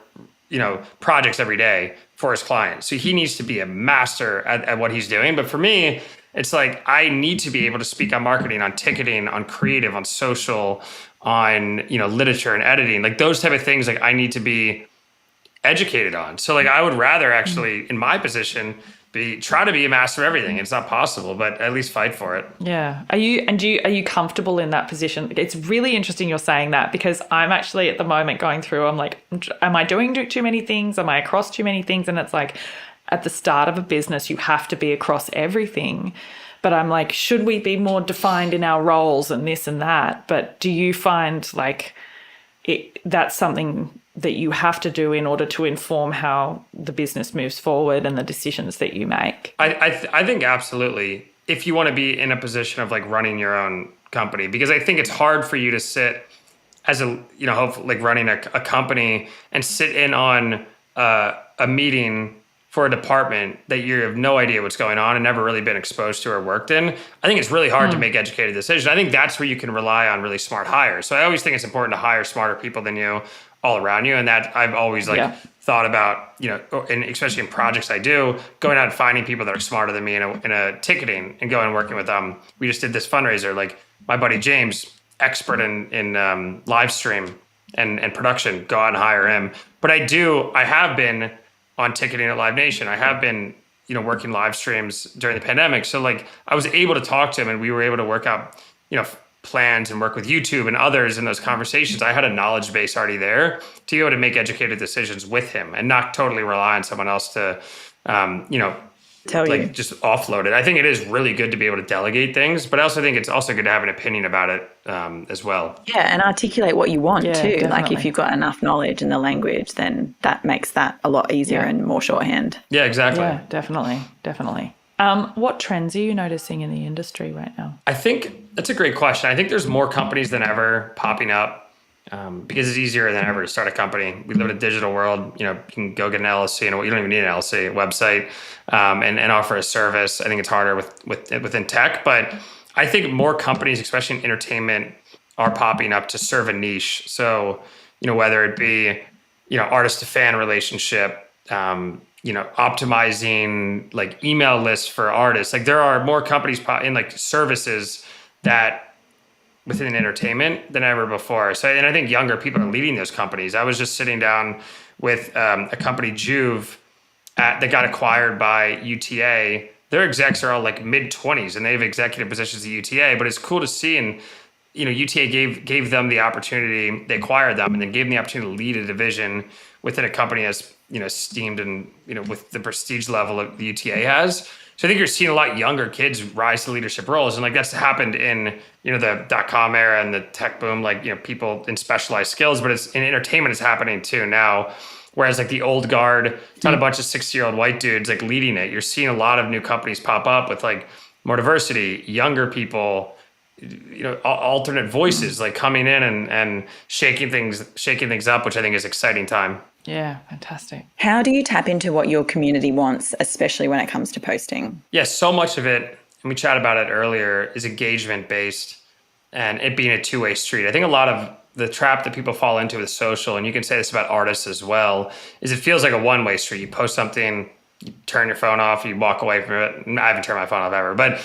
projects every day for his clients. So he needs to be a master at what he's doing. But for me, it's like I need to be able to speak on marketing, on ticketing, on creative, on social, on literature and editing, like those type of things. Like I need to be educated on. So like I would rather actually, in my position, try to be a master of everything. It's not possible, but at least fight for it. Yeah. Are you comfortable in that position? It's really interesting you're saying that because I'm actually at the moment going through. I'm like, am I doing too many things? Am I across too many things? And it's like, at the start of a business, you have to be across everything. But I'm like, should we be more defined in our roles and this and that? But do you find like that's something that you have to do in order to inform how the business moves forward and the decisions that you make? I think absolutely. If you want to be in a position of like running your own company, because I think it's hard for you to sit as hopefully like running a company and sit in on a meeting for a department that you have no idea what's going on and never really been exposed to or worked in. I think it's really hard to make educated decisions. I think that's where you can rely on really smart hires. So I always think it's important to hire smarter people than you all around you. And that I've always thought about, and especially in projects I do, going out and finding people that are smarter than me in a ticketing and going and working with them. We just did this fundraiser, like my buddy James, expert in live stream and production, go out and hire him. But I have been on ticketing at Live Nation. I have been, working live streams during the pandemic. So like I was able to talk to him and we were able to work out, plans and work with YouTube and others in those conversations. I had a knowledge base already there to be able to make educated decisions with him and not totally rely on someone else to, tell you, just offload it. I think it is really good to be able to delegate things, but I also think it's also good to have an opinion about it as well. Yeah, and articulate what you want too. Definitely. Like if you've got enough knowledge in the language, then that makes that a lot easier and more shorthand. Yeah, exactly. Yeah, definitely. What trends are you noticing in the industry right now? I think that's a great question. I think there's more companies than ever popping up. because it's easier than ever to start a company. We live in a digital world. You can go get an LLC, and you don't even need an LLC website, and offer a service. I think it's harder within tech, but I think more companies, especially in entertainment, are popping up to serve a niche. So, whether it be, artist to fan relationship, optimizing like email lists for artists. Like there are more companies in like services that within entertainment than ever before. So, and I think younger people are leading those companies. I was just sitting down with a company, Juve, that got acquired by UTA. Their execs are all like mid-20s, and they have executive positions at UTA. But it's cool to see, and UTA gave them the opportunity. They acquired them, and then gave them the opportunity to lead a division within a company as esteemed and with the prestige level that the UTA has. So I think you're seeing a lot younger kids rise to leadership roles, and like that's happened in the .com era and the tech boom, like people in specialized skills. But it's in entertainment, it's happening too now. Whereas like the old guard, it's not a bunch of 60-year-old white dudes like leading it. You're seeing a lot of new companies pop up with like more diversity, younger people, alternate voices like coming in and shaking things up, which I think is exciting time. Yeah, fantastic. How do you tap into what your community wants, especially when it comes to posting? Yeah, so much of it, and we chatted about it earlier, is engagement based and it being a two-way street. I think a lot of the trap that people fall into with social, and you can say this about artists as well, is it feels like a one-way street. You post something, you turn your phone off, you walk away from it. I haven't turned my phone off ever, but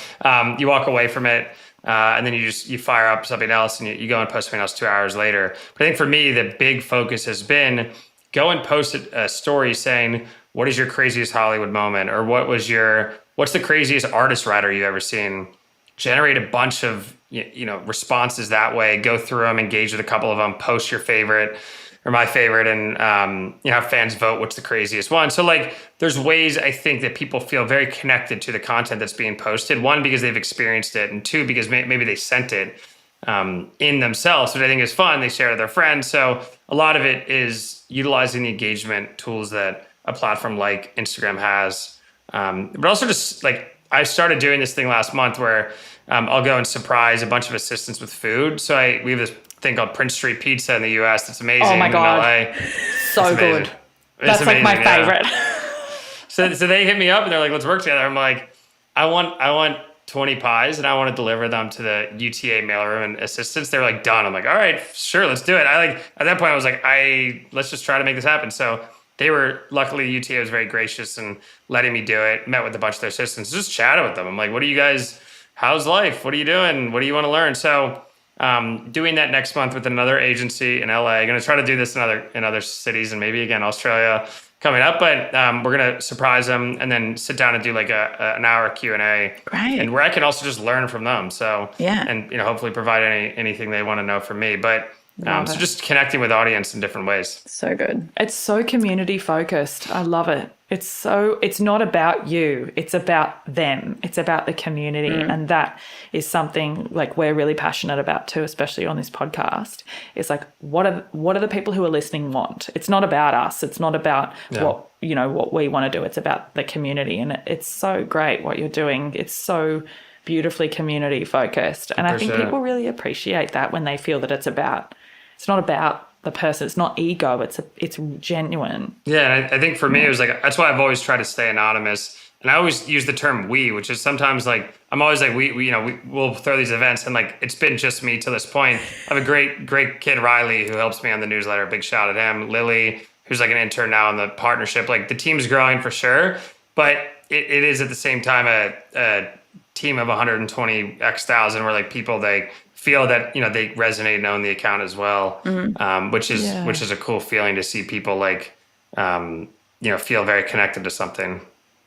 you walk away from it. And then you fire up something else and you go and post something else 2 hours later. But I think for me, the big focus has been go and post a story saying, what is your craziest Hollywood moment? Or what's the craziest artist writer you've ever seen? Generate a bunch of responses that way, go through them, engage with a couple of them, post your favorite or my favorite, and have fans vote what's the craziest one. So like there's ways I think that people feel very connected to the content that's being posted. One, because they've experienced it, and two, because maybe they sent it in themselves, which I think is fun. They share it with their friends. So a lot of it is utilizing the engagement tools that a platform like Instagram has. But also just like I started doing this thing last month where I'll go and surprise a bunch of assistants with food. So we have this thing called Prince Street Pizza in the US. It's amazing. Oh my God. In LA. So good. That's amazing, like my favorite. So they hit me up and they're like, let's work together. I'm like, I want 20 pies and I want to deliver them to the UTA mailroom and assistants. They're like, done. I'm like, all right, sure, let's do it. At that point I was like, let's just try to make this happen. So luckily UTA was very gracious and letting me do it. Met with a bunch of their assistants, just chatted with them. I'm like, how's life? What are you doing? What do you want to learn? So doing that next month with another agency in LA. Going to try to do this in other cities and maybe again Australia coming up. But we're going to surprise them and then sit down and do like an hour Q&A, right? And where I can also just learn from them. So yeah, and hopefully provide anything they want to know from me. But so just connecting with audience in different ways. So good. It's so community focused. I love it. It's not about you. It's about them. It's about the community. And that is something like we're really passionate about too, especially on this podcast. It's like, what are the people who are listening want? It's not about us. It's not about what we want to do. It's about the community. And it's so great what you're doing. It's so beautifully community focused. And I think people really appreciate that when they feel that it's not about the person. It's not ego. It's genuine. Yeah, and I think for me, it was like, that's why I've always tried to stay anonymous. And I always use the term we, which is sometimes like, I'm always like, we'll throw these events and like, it's been just me to this point. I have a great kid, Riley, who helps me on the newsletter. Big shout out to him. Lily, who's like an intern now in the partnership. Like the team's growing for sure, but it is at the same time a team of 120,000 where like people, they feel that they resonate and own the account as well, which is a cool feeling to see people like feel very connected to something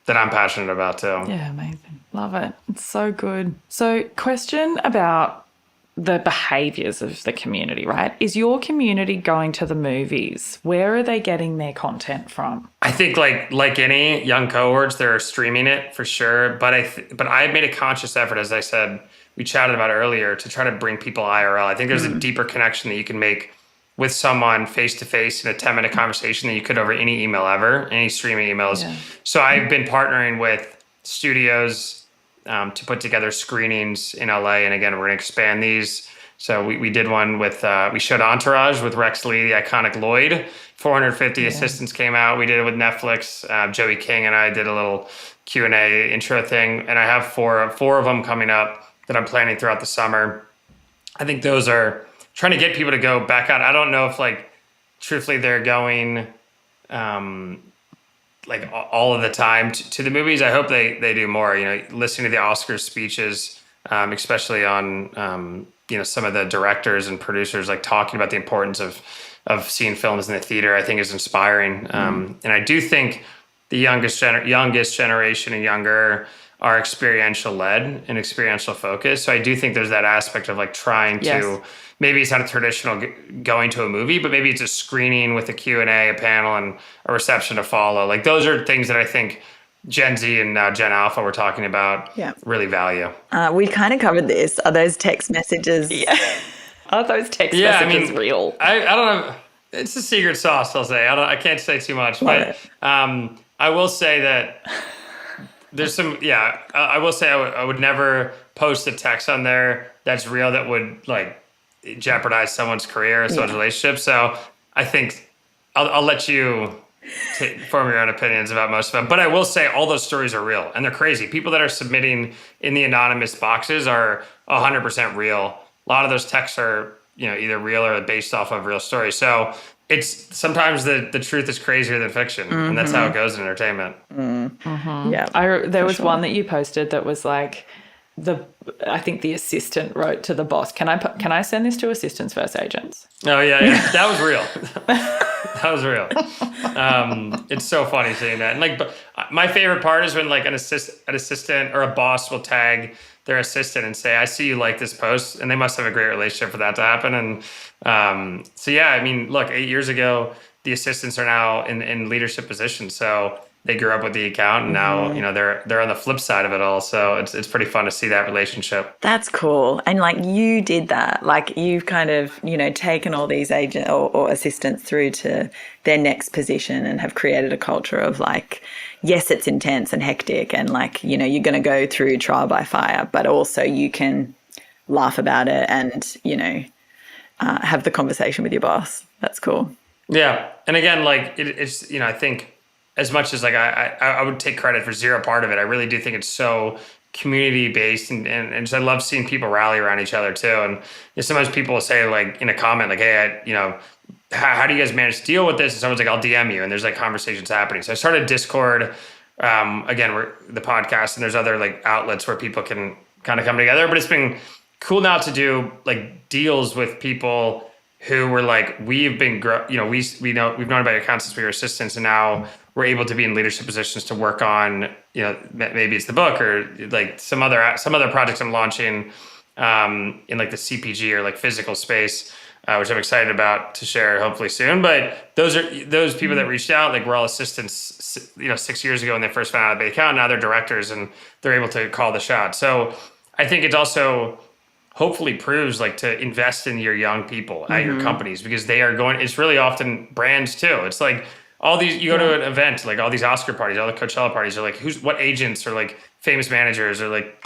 that I'm passionate about too. Yeah, amazing. Love it. It's so good. So question about the behaviors of the community, right? Is your community going to the movies? Where are they getting their content from? I think like any young cohorts, they're streaming it for sure. But I made a conscious effort, as I said, we chatted about earlier, to try to bring people IRL. I think there's a deeper connection that you can make with someone face to face in a 10-minute conversation than you could over any email ever, any streaming emails. Yeah. So I've been partnering with studios to put together screenings in LA. And again, we're going to expand these So we did one with, we showed Entourage with Rex Lee, the iconic Lloyd. 450 assistants came out. We did it with Netflix. Joey King and I did a little Q&A intro thing. And I have four of them coming up that I'm planning throughout the summer. I think those are trying to get people to go back out. I don't know if like, truthfully, they're going like all of the time to the movies. I hope they do more, you know, listening to the Oscars speeches, especially on, you know, some of the directors and producers like talking about the importance of seeing films in the theater, I think is inspiring. And I do think the youngest generation and younger are experiential led and experiential focused. So I do think there's that aspect of like trying to, maybe it's not a traditional going to a movie, but maybe it's a screening with a Q&A, a panel, and a reception to follow. Like those are things that I think Gen Z and now Gen Alpha we're talking about really value. We kind of covered this. Are those text messages? Yeah. Are those text messages real? I don't know. It's a secret sauce, I'll say. I can't say too much, but I will say that there's some, I will say I would never post a text on there that's real that would like jeopardize someone's career or someone's relationship. So I think I'll let you form your own opinions about most of them. But I will say all those stories are real and they're crazy. People that are submitting in the anonymous boxes are 100% real. A lot of those texts are, you know, either real or based off of real stories. So it's sometimes the truth is crazier than fiction, and that's how it goes in entertainment. Yeah, there was one that you posted that was like I think the assistant wrote to the boss, can I send this to assistants versus agents? Oh yeah, that was real. That was real. It's so funny seeing that. And like, but my favorite part is when like an assistant or a boss will tag their assistant and say, I see you like this post, and they must have a great relationship for that to happen. And so, yeah, I mean, look, 8 years ago, the assistants are now in leadership positions. So they grew up with the account and now, you know, they're on the flip side of it all. So it's pretty fun to see that relationship. That's cool. And like you did that, like you've kind of, you know, taken all these agent or assistants through to their next position and have created a culture of like, yes, it's intense and hectic and like, you know, you're going to go through trial by fire, but also you can laugh about it and, you know, have the conversation with your boss. That's cool. Yeah. And again, like it's, you know, I think, as much as like I would take credit for zero part of it, I really do think it's so community based and just, I love seeing people rally around each other too. And you know, sometimes people will say like in a comment like, hey, you know, how do you guys manage to deal with this? And someone's like, I'll DM you, and there's like conversations happening. So I started Discord. Again, we're the podcast, and there's other like outlets where people can kind of come together. But it's been cool now to do like deals with people who were like, we've been, you know, we've known about your account since we were assistants, and now we're able to be in leadership positions to work on, you know, maybe it's the book or like some other projects I'm launching in like the CPG or like physical space, which I'm excited about to share hopefully soon. But those people that reached out, like were all assistants, you know, 6 years ago when they first found out the account. Now they're directors and they're able to call the shot. So I think it's also hopefully proves like to invest in your young people at your companies, because they are going, it's really often brands too. It's like all these, you go to an event, like all these Oscar parties, all the Coachella parties are like, what agents or like famous managers or like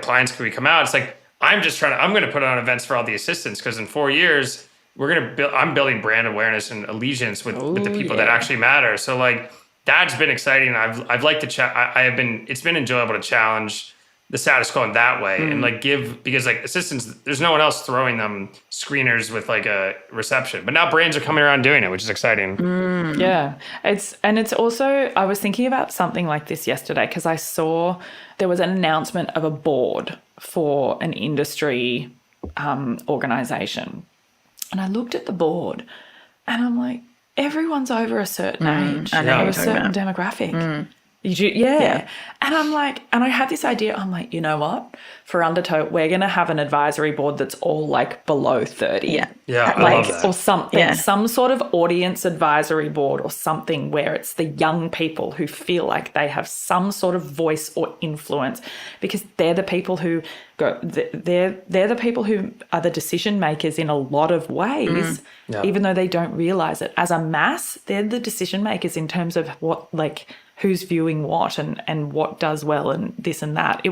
clients can we come out? It's like, I'm going to put on events for all the assistants, because in 4 years, I'm building brand awareness and allegiance with the people that actually matter. So like, that's been exciting. I've liked to it's been enjoyable to challenge the status quo in that way and like because like assistants, there's no one else throwing them screeners with like a reception, but now brands are coming around doing it, which is exciting. Yeah. It's also, I was thinking about something like this yesterday because I saw there was an announcement of a board for an industry organization. And I looked at the board and I'm like, everyone's over a certain age, of a certain demographic. Yeah. And I'm like, and I had this idea, I'm like, you know what? For Undertow, we're going to have an advisory board that's all like below 30. Yeah. Like, I love that. or something, some sort of audience advisory board or something where it's the young people who feel like they have some sort of voice or influence, because they're the people who they're the people who are the decision makers in a lot of ways, even though they don't realize it. As a mass, they're the decision makers in terms of what, like, who's viewing what and what does well and this and that. It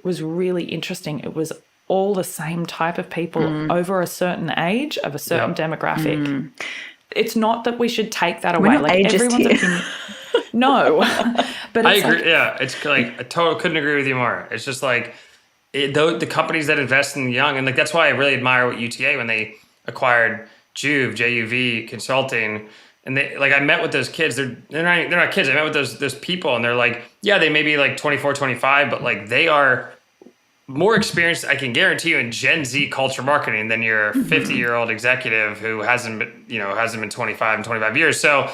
was really interesting. It was all the same type of people over a certain age, of a certain demographic. It's not that we should take that away. We're not ageist everyone's here. opinion. No, but I it's agree. Yeah, it's like I totally couldn't agree with you more. It's just like the companies that invest in the young, and like that's why I really admire what UTA when they acquired JUV Consulting, and they like I met with those kids. They're not kids. I met with those people, and they're like, yeah, they may be like 24, 25, but like they are more experienced, I can guarantee you, in Gen Z culture marketing than your 50-year-old executive who hasn't been 25 in 25 years. So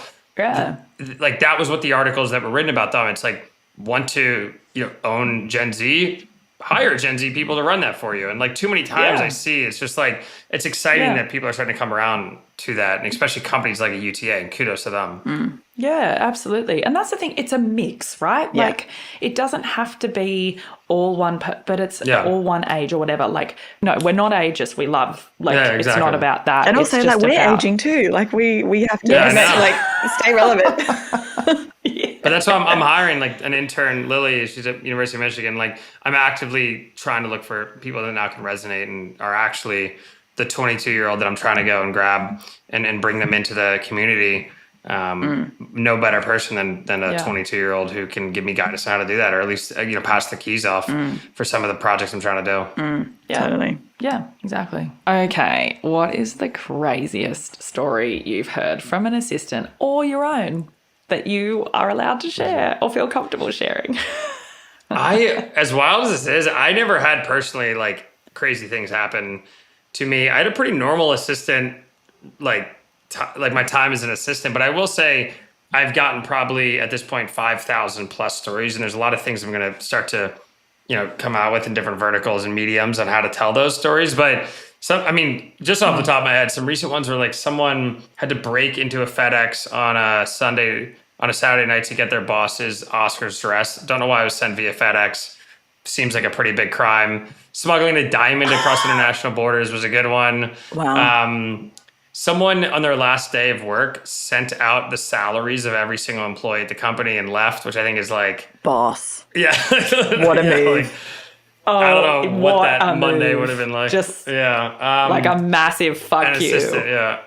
like that was what the articles that were written about them. It's like, want to own Gen Z, hire Gen Z people to run that for you. And like too many times I see, it's just like, it's exciting that people are starting to come around to that, and especially companies like a UTA, and kudos to them. Yeah, absolutely. And that's the thing. It's a mix, right? Yeah. Like it doesn't have to be all one, but it's all one age or whatever. Like, no, we're not ageist. We love, like, it's not about that. And it's also, just like, we're about aging too. Like, we have to like stay relevant. But that's why I'm hiring like an intern, Lily. She's at University of Michigan. Like I'm actively trying to look for people that now can resonate and are actually the 22-year-old that I'm trying to go and grab and bring them into the community. No better person than a 22-year-old who can give me guidance on how to do that, or at least pass the keys off for some of the projects I'm trying to do. Yeah. Totally. Yeah, exactly. Okay, what is the craziest story you've heard from an assistant or your own that you are allowed to share or feel comfortable sharing? As wild as this is, I never had personally like crazy things happen to me. I had a pretty normal assistant, like my time as an assistant, but I will say I've gotten probably at this point 5,000 plus stories, and there's a lot of things I'm going to start to come out with in different verticals and mediums on how to tell those stories. But just off the top of my head, some recent ones were like someone had to break into a FedEx on a Saturday night to get their boss's Oscars dress. Don't know why it was sent via FedEx. Seems like a pretty big crime. Smuggling a diamond across international borders was a good one. Wow. Someone on their last day of work sent out the salaries of every single employee at the company and left, which I think is like... Boss. Yeah. What a move. Like, I don't know what that Monday would have been like. Just like a massive fuck you. Yeah.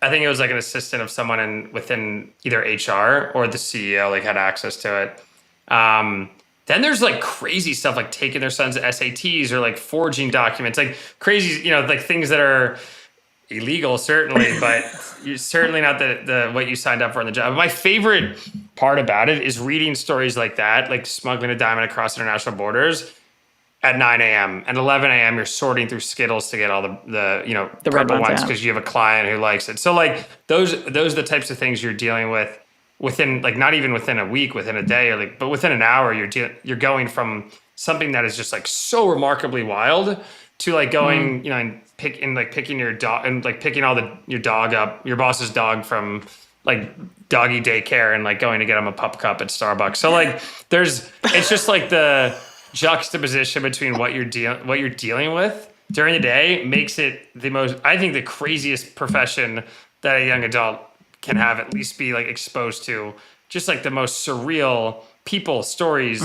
I think it was like an assistant of someone within either HR or the CEO like had access to it. Then there's like crazy stuff like taking their son's SATs or like forging documents, like crazy, like things that are illegal certainly, but you're certainly not the what you signed up for in the job. My favorite part about it is reading stories like that, like smuggling a diamond across international borders at 9 a.m. and 11 a.m. you're sorting through Skittles to get all the purple ones because you have a client who likes it. So like those are the types of things you're dealing with within, like, not even within a week, within a day, or like, but within an hour, you're going from something that is just like so remarkably wild to like going, and picking your dog and like picking your dog up, your boss's dog from like doggy daycare and like going to get him a pup cup at Starbucks. So like it's just like the juxtaposition between what you're dealing with during the day makes it the craziest profession that a young adult can have at least be like exposed to, just like the most surreal people, stories,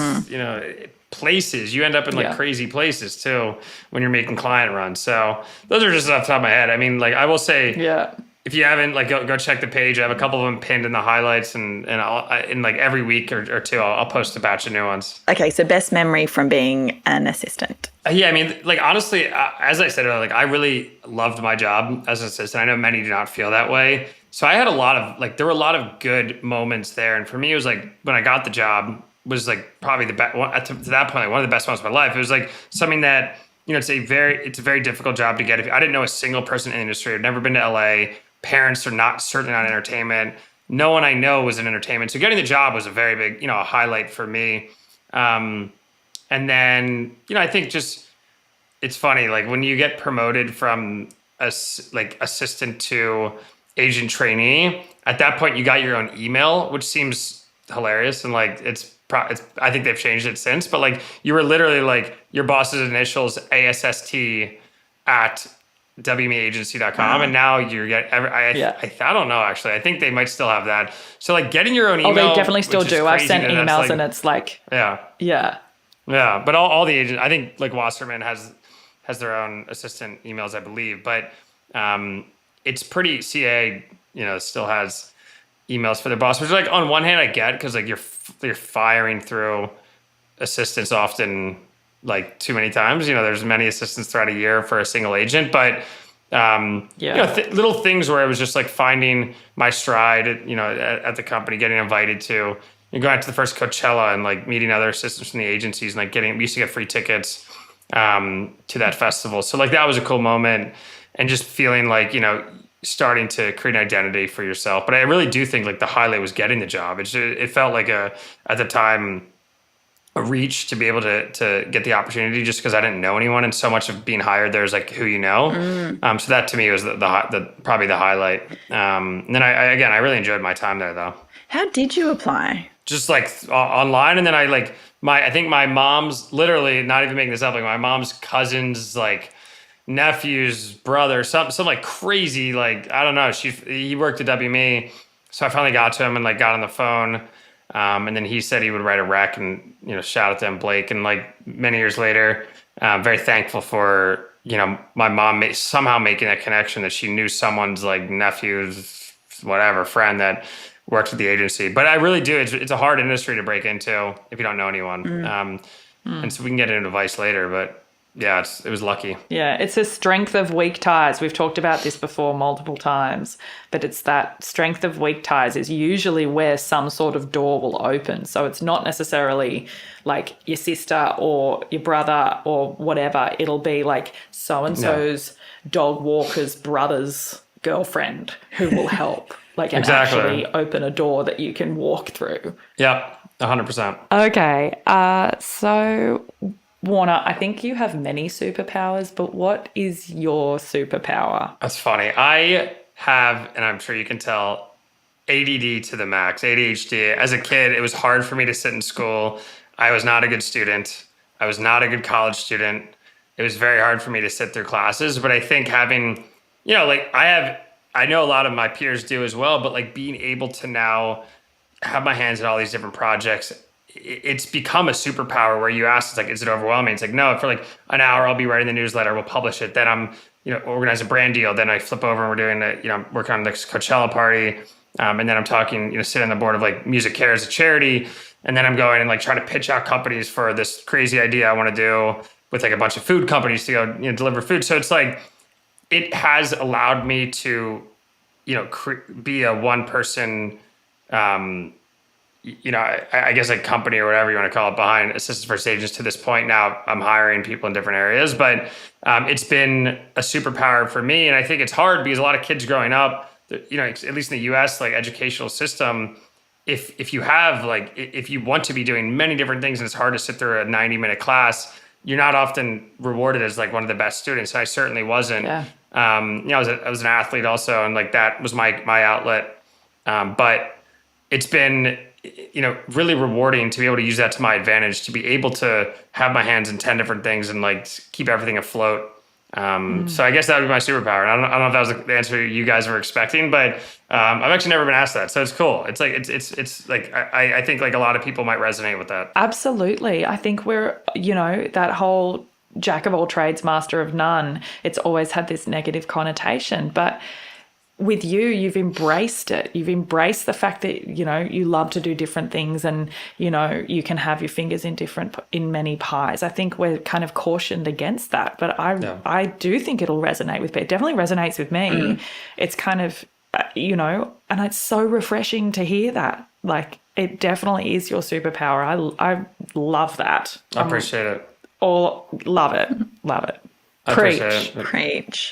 places. You end up in like crazy places too when you're making client runs. So those are just off the top of my head. I mean, like I will say, if you haven't, like go check the page. I have a couple of them pinned in the highlights, and in like every week or two, I'll post a batch of new ones. Okay, so best memory from being an assistant. Yeah, I mean, like honestly, as I said earlier, like I really loved my job as an assistant. I know many do not feel that way. So I had there were a lot of good moments there. And for me, it was like when I got the job was like probably the best, to that point, like one of the best moments of my life. It was like something that, it's a very difficult job to get. I didn't know a single person in the industry. I'd never been to LA. Parents are certainly not entertainment. No one I know was in entertainment. So getting the job was a very big, a highlight for me. And then, I think just, it's funny, like when you get promoted from assistant to agent trainee, at that point you got your own email, which seems hilarious. And like, I think they've changed it since, but like you were literally like your boss's initials, ASST at wmeagency.com. And now you get I don't know, actually. I think they might still have that. So like getting your own email. Oh, they definitely still do. I've sent emails like, and it's like, yeah. But all the agents, I think like Wasserman has has their own assistant emails, I believe, but it's pretty CA, still has emails for their boss, which like on one hand I get, because like you're firing through assistants often like too many times. There's many assistants throughout a year for a single agent, but little things where it was just like finding my stride at the company, getting invited to going out to the first Coachella and like meeting other assistants from the agencies, and like we used to get free tickets to that festival. So like that was a cool moment, and just feeling like, starting to create an identity for yourself. But I really do think like the highlight was getting the job. It felt like at the time, a reach to be able to get the opportunity, just because I didn't know anyone, and so much of being hired there is like who you know. So that to me was the probably the highlight. And then I really enjoyed my time there though. How did you apply? Just like online, and then I think my mom's, literally not even making this up, like my mom's cousin's like nephew's brother, some like crazy, like I don't know. He worked at WME, so I finally got to him and like got on the phone. And then he said he would write a rec, and shout out to him, Blake. And like many years later, very thankful for my mom somehow making that connection, that she knew someone's like nephew's whatever friend that works at the agency. But I really do. It's a hard industry to break into if you don't know anyone. And so we can get into advice later, but yeah, it was lucky. Yeah, it's a strength of weak ties. We've talked about this before multiple times, but it's that strength of weak ties is usually where some sort of door will open. So it's not necessarily like your sister or your brother or whatever. It'll be like so-and-so's dog walker's brother's girlfriend who will help, like, and actually open a door that you can walk through. Yep, 100%. Okay, so Warner, I think you have many superpowers, but what is your superpower? That's funny. I have, and I'm sure you can tell, ADD to the max, ADHD. As a kid, it was hard for me to sit in school. I was not a good student. I was not a good college student. It was very hard for me to sit through classes. But I think having, I know a lot of my peers do as well, but like being able to now have my hands in all these different projects, it's become a superpower where you ask, it's like, is it overwhelming? It's like, no, for like an hour, I'll be writing the newsletter, we'll publish it. Then I'm, organize a brand deal. Then I flip over and we're doing working on the Coachella party. And then I'm talking, sit on the board of like Music Cares, a charity. And then I'm going and like trying to pitch out companies for this crazy idea I want to do with like a bunch of food companies to go, deliver food. So it's like, it has allowed me to, be a one person, I guess a company or whatever you want to call it behind assistant first agents to this point. Now I'm hiring people in different areas, but it's been a superpower for me. And I think it's hard because a lot of kids growing up, at least in the US, like educational system, if you have if you want to be doing many different things and it's hard to sit through a 90-minute class, you're not often rewarded as like one of the best students. I certainly wasn't. Yeah. I was an athlete also, and like that was my outlet. But it's been really rewarding to be able to use that to my advantage, to be able to have my hands in 10 different things and like keep everything afloat. So I guess that would be my superpower. And I don't know if that was the answer you guys were expecting, but I've actually never been asked that. So it's cool. It's like, it's like, I think like a lot of people might resonate with that. Absolutely. I think we're, that whole jack of all trades, master of none, it's always had this negative connotation, but with you, you've embraced it. You've embraced the fact that, you love to do different things and, you can have your fingers in many pies. I think we're kind of cautioned against that, but I do think it'll resonate with me. It definitely resonates with me. It's kind of, and it's so refreshing to hear that. Like, it definitely is your superpower. I love that. I appreciate it. Love it. Love it. Preach.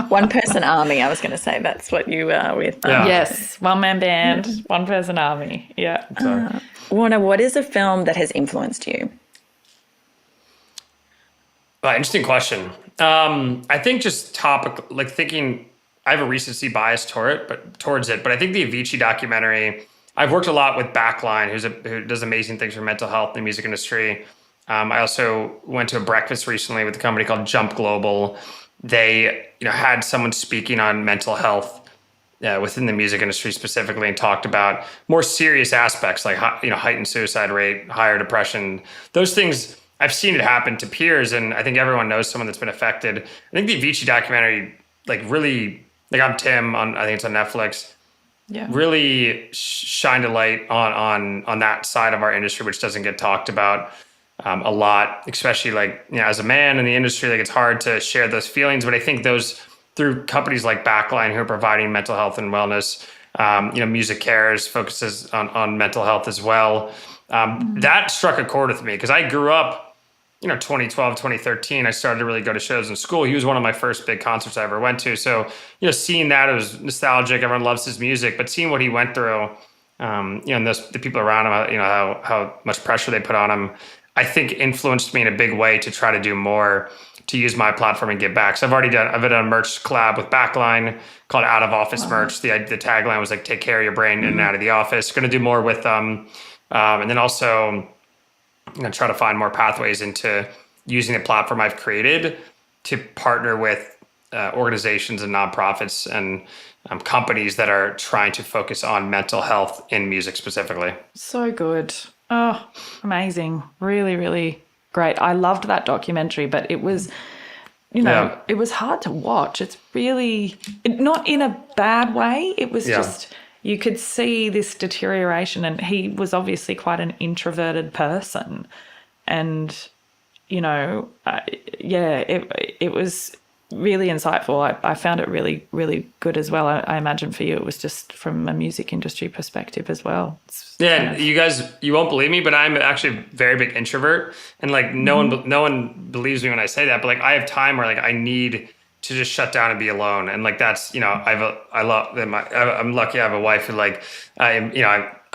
One person army, I was going to say. That's what you are with. Yes, one man band, one person army. Yeah. Warner, what is a film that has influenced you? Interesting question. I think just thinking, I have a recency bias towards it, but I think the Avicii documentary, I've worked a lot with Backline, who does amazing things for mental health in the music industry. I also went to a breakfast recently with a company called Jump Global. They, had someone speaking on mental health within the music industry specifically, and talked about more serious aspects like, heightened suicide rate, higher depression. Those things I've seen it happen to peers, and I think everyone knows someone that's been affected. I think the Avicii documentary, like really, like I'm Tim on, I think it's on Netflix, really shined a light on that side of our industry, which doesn't get talked about a lot, especially like, as a man in the industry, like it's hard to share those feelings. But I think those through companies like Backline, who are providing mental health and wellness, Music Cares focuses on mental health as well. That struck a chord with me because I grew up, 2012, 2013, I started to really go to shows in school. He was one of my first big concerts I ever went to. So, seeing that, it was nostalgic. Everyone loves his music, but seeing what he went through, and the people around him, how much pressure they put on him, I think influenced me in a big way to try to do more, to use my platform and give back. So I've done a merch collab with Backline called Out of Office Merch. The tagline was like, take care of your brain in and out of the office. Going to do more with them. And then also, try to find more pathways into using the platform I've created to partner with organizations and nonprofits and companies that are trying to focus on mental health in music specifically. So good. Oh, amazing. Really, really great. I loved that documentary, but it was, it was hard to watch. It's really, not in a bad way. It was just, you could see this deterioration, and he was obviously quite an introverted person. And, it was really insightful. I found it really, really good as well. I imagine for you it was just from a music industry perspective as well. You guys, you won't believe me, but I'm actually a very big introvert, and like no one believes me when I say that. But like I have time where like I need to just shut down and be alone, and like that's I'm lucky I have a wife who like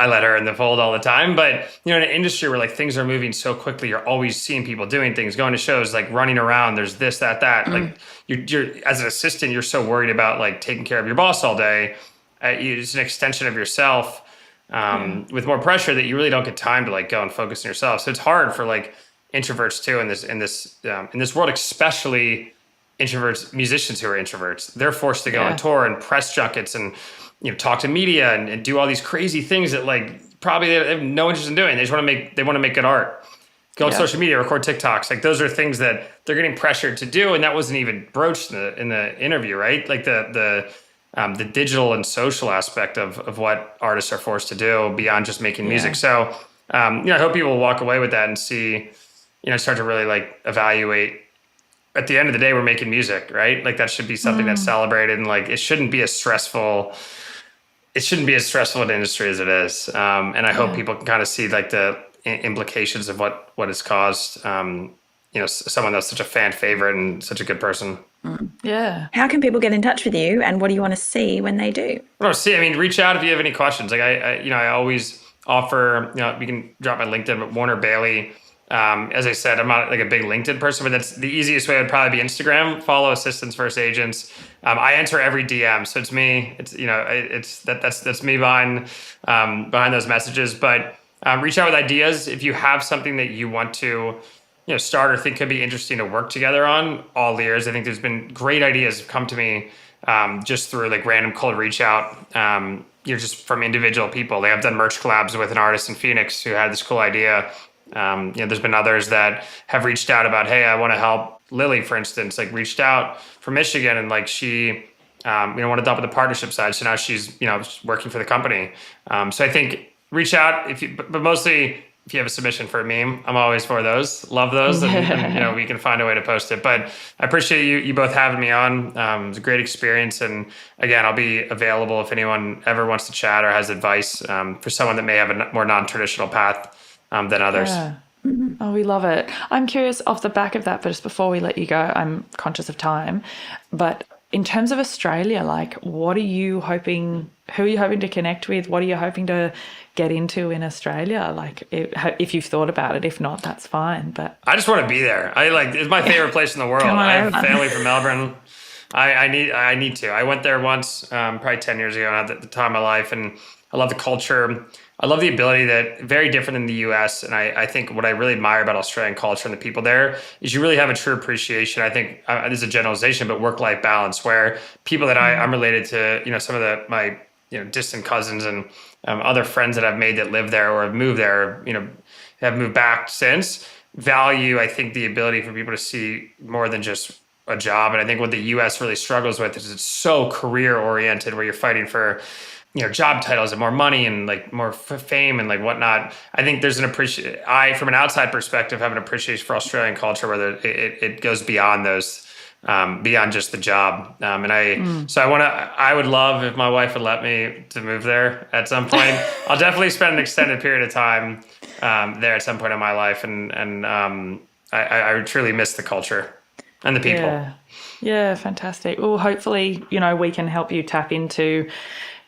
I let her in the fold all the time. But in an industry where like things are moving so quickly, you're always seeing people doing things, going to shows, like running around. There's this, that. Like you're as an assistant, you're so worried about like taking care of your boss all day. It's an extension of yourself with more pressure that you really don't get time to like go and focus on yourself. So it's hard for like introverts too in this world, especially introverts, musicians who are introverts. They're forced to go on tour and press junkets and talk to media and do all these crazy things that like probably they have no interest in doing. They just want to make good art. Go on social media, record TikToks. Like those are things that they're getting pressured to do, and that wasn't even broached in the interview, right? Like the digital and social aspect of what artists are forced to do beyond just making music. So I hope people will walk away with that and see, start to really like evaluate. At the end of the day, we're making music, right? Like that should be something that's celebrated, and like it shouldn't be as stressful. It shouldn't be as stressful an industry as it is. And I hope people can kind of see like the implications of what it's caused. Someone that's such a fan favorite and such a good person. Yeah. How can people get in touch with you, and what do you want to see when they do? Reach out if you have any questions. Like I always offer, you can drop my LinkedIn, but Warner Bailey. As I said, I'm not like a big LinkedIn person, but that's the easiest way would probably be Instagram. Follow Assistants First Agents. I answer every DM, so it's me. That's me behind those messages. But reach out with ideas if you have something that you want to start or think could be interesting to work together on. All ears. I think there's been great ideas come to me just through like random cold reach out. Just from individual people. I've done merch collabs with an artist in Phoenix who had this cool idea. There's been others that have reached out about, hey, I want to help. Lily, for instance, like reached out from Michigan, and like she, want to dump at the partnership side. So now she's, working for the company. So I think reach out but mostly if you have a submission for a meme, I'm always for those. Love those, and we can find a way to post it. But I appreciate you both having me on. It was a great experience, and again, I'll be available if anyone ever wants to chat or has advice for someone that may have a more non-traditional path than others. Yeah. Oh, we love it. I'm curious off the back of that, but just before we let you go, I'm conscious of time. But in terms of Australia, like who are you hoping to connect with? What are you hoping to get into in Australia? Like if you've thought about it, if not, that's fine. But I just want to be there. It's my favorite place in the world. I have family from Melbourne. I need to. I went there once, probably 10 years ago at the time of my life, and I love the culture. I love the ability that very different than the US. And I think what I really admire about Australian culture and the people there is you really have a true appreciation. I think this is a generalization, but work-life balance, where people that I'm related to, some of my distant cousins and other friends that I've made that live there or have moved there, have moved back since. value, I think, the ability for people to see more than just a job. And I think what the US really struggles with is it's so career oriented, where you're fighting for, job titles and more money and like more fame and like whatnot. I think there's from an outside perspective, have an appreciation for Australian culture where it goes beyond those, beyond just the job. So I would love if my wife would let me to move there at some point. I'll definitely spend an extended period of time there at some point in my life. And I truly miss the culture and the people. Yeah, fantastic. Well, hopefully, we can help you tap into,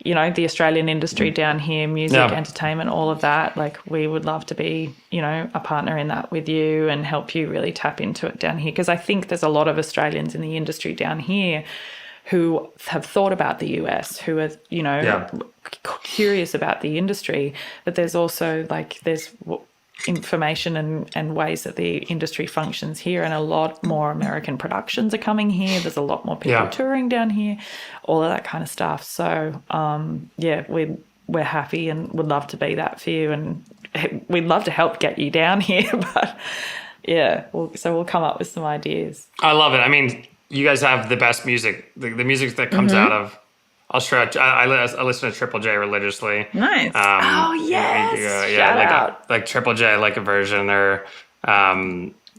the Australian industry down here, music, entertainment, all of that. Like, we would love to be, a partner in that with you and help you really tap into it down here. Because I think there's a lot of Australians in the industry down here who have thought about the US, who are, curious about the industry. But there's also, there's information and ways that the industry functions here, and a lot more American productions are coming here. There's a lot more people touring down here, all of that kind of stuff. So we're happy and would love to be that for you, and we'd love to help get you down here. But so we'll come up with some ideas. I love it. I mean, you guys have the best music. The music that comes out of Australia. I listen to Triple J religiously. Nice. Shout out. Like Triple J, like a version. They're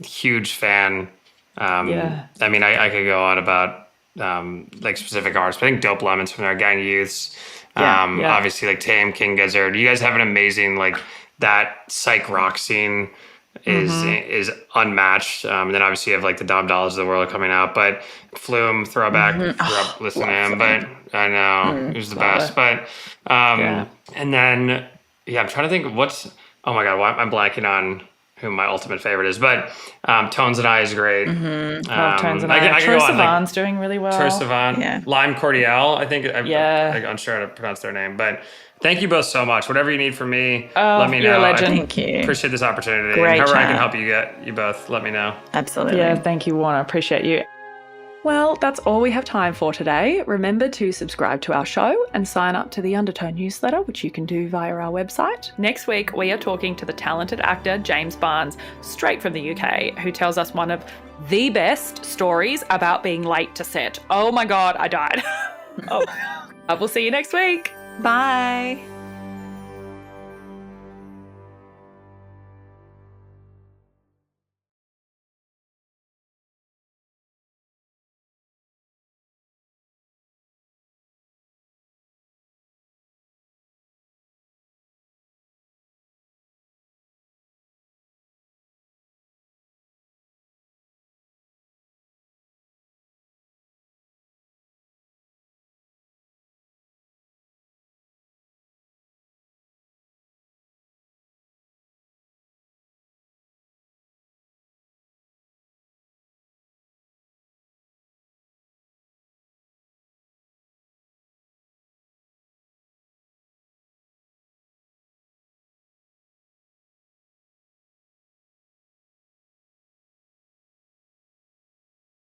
huge fan. I mean, I could go on about specific artists, but I think Dope Lemons from their Gang Youths. Obviously, like Tame, King Gizzard. You guys have an amazing that psych rock scene is unmatched. And then obviously you have the Dom Dollars of the world coming out, but Flume, throwback, grew up listening to him, but I know he was the best. But and then I'm trying to think oh my God, I'm blanking on who my ultimate favorite is, but Tones and I is great. Love Tones and I. Troye Sivan's doing really well. Troye Sivan, Lime Cordiale, I think. I'm unsure how to pronounce their name, but thank you both so much. Whatever you need from me, let me know. You're a legend. Thank you. Appreciate this opportunity. Great However I chat. can help you both, let me know. Absolutely. Yeah, thank you, Warner. Appreciate you. Well, that's all we have time for today. Remember to subscribe to our show and sign up to the Undertone newsletter, which you can do via our website. Next week, we are talking to the talented actor James Barnes, straight from the UK, who tells us one of the best stories about being late to set. Oh my God, I died. I will see you next week. Bye.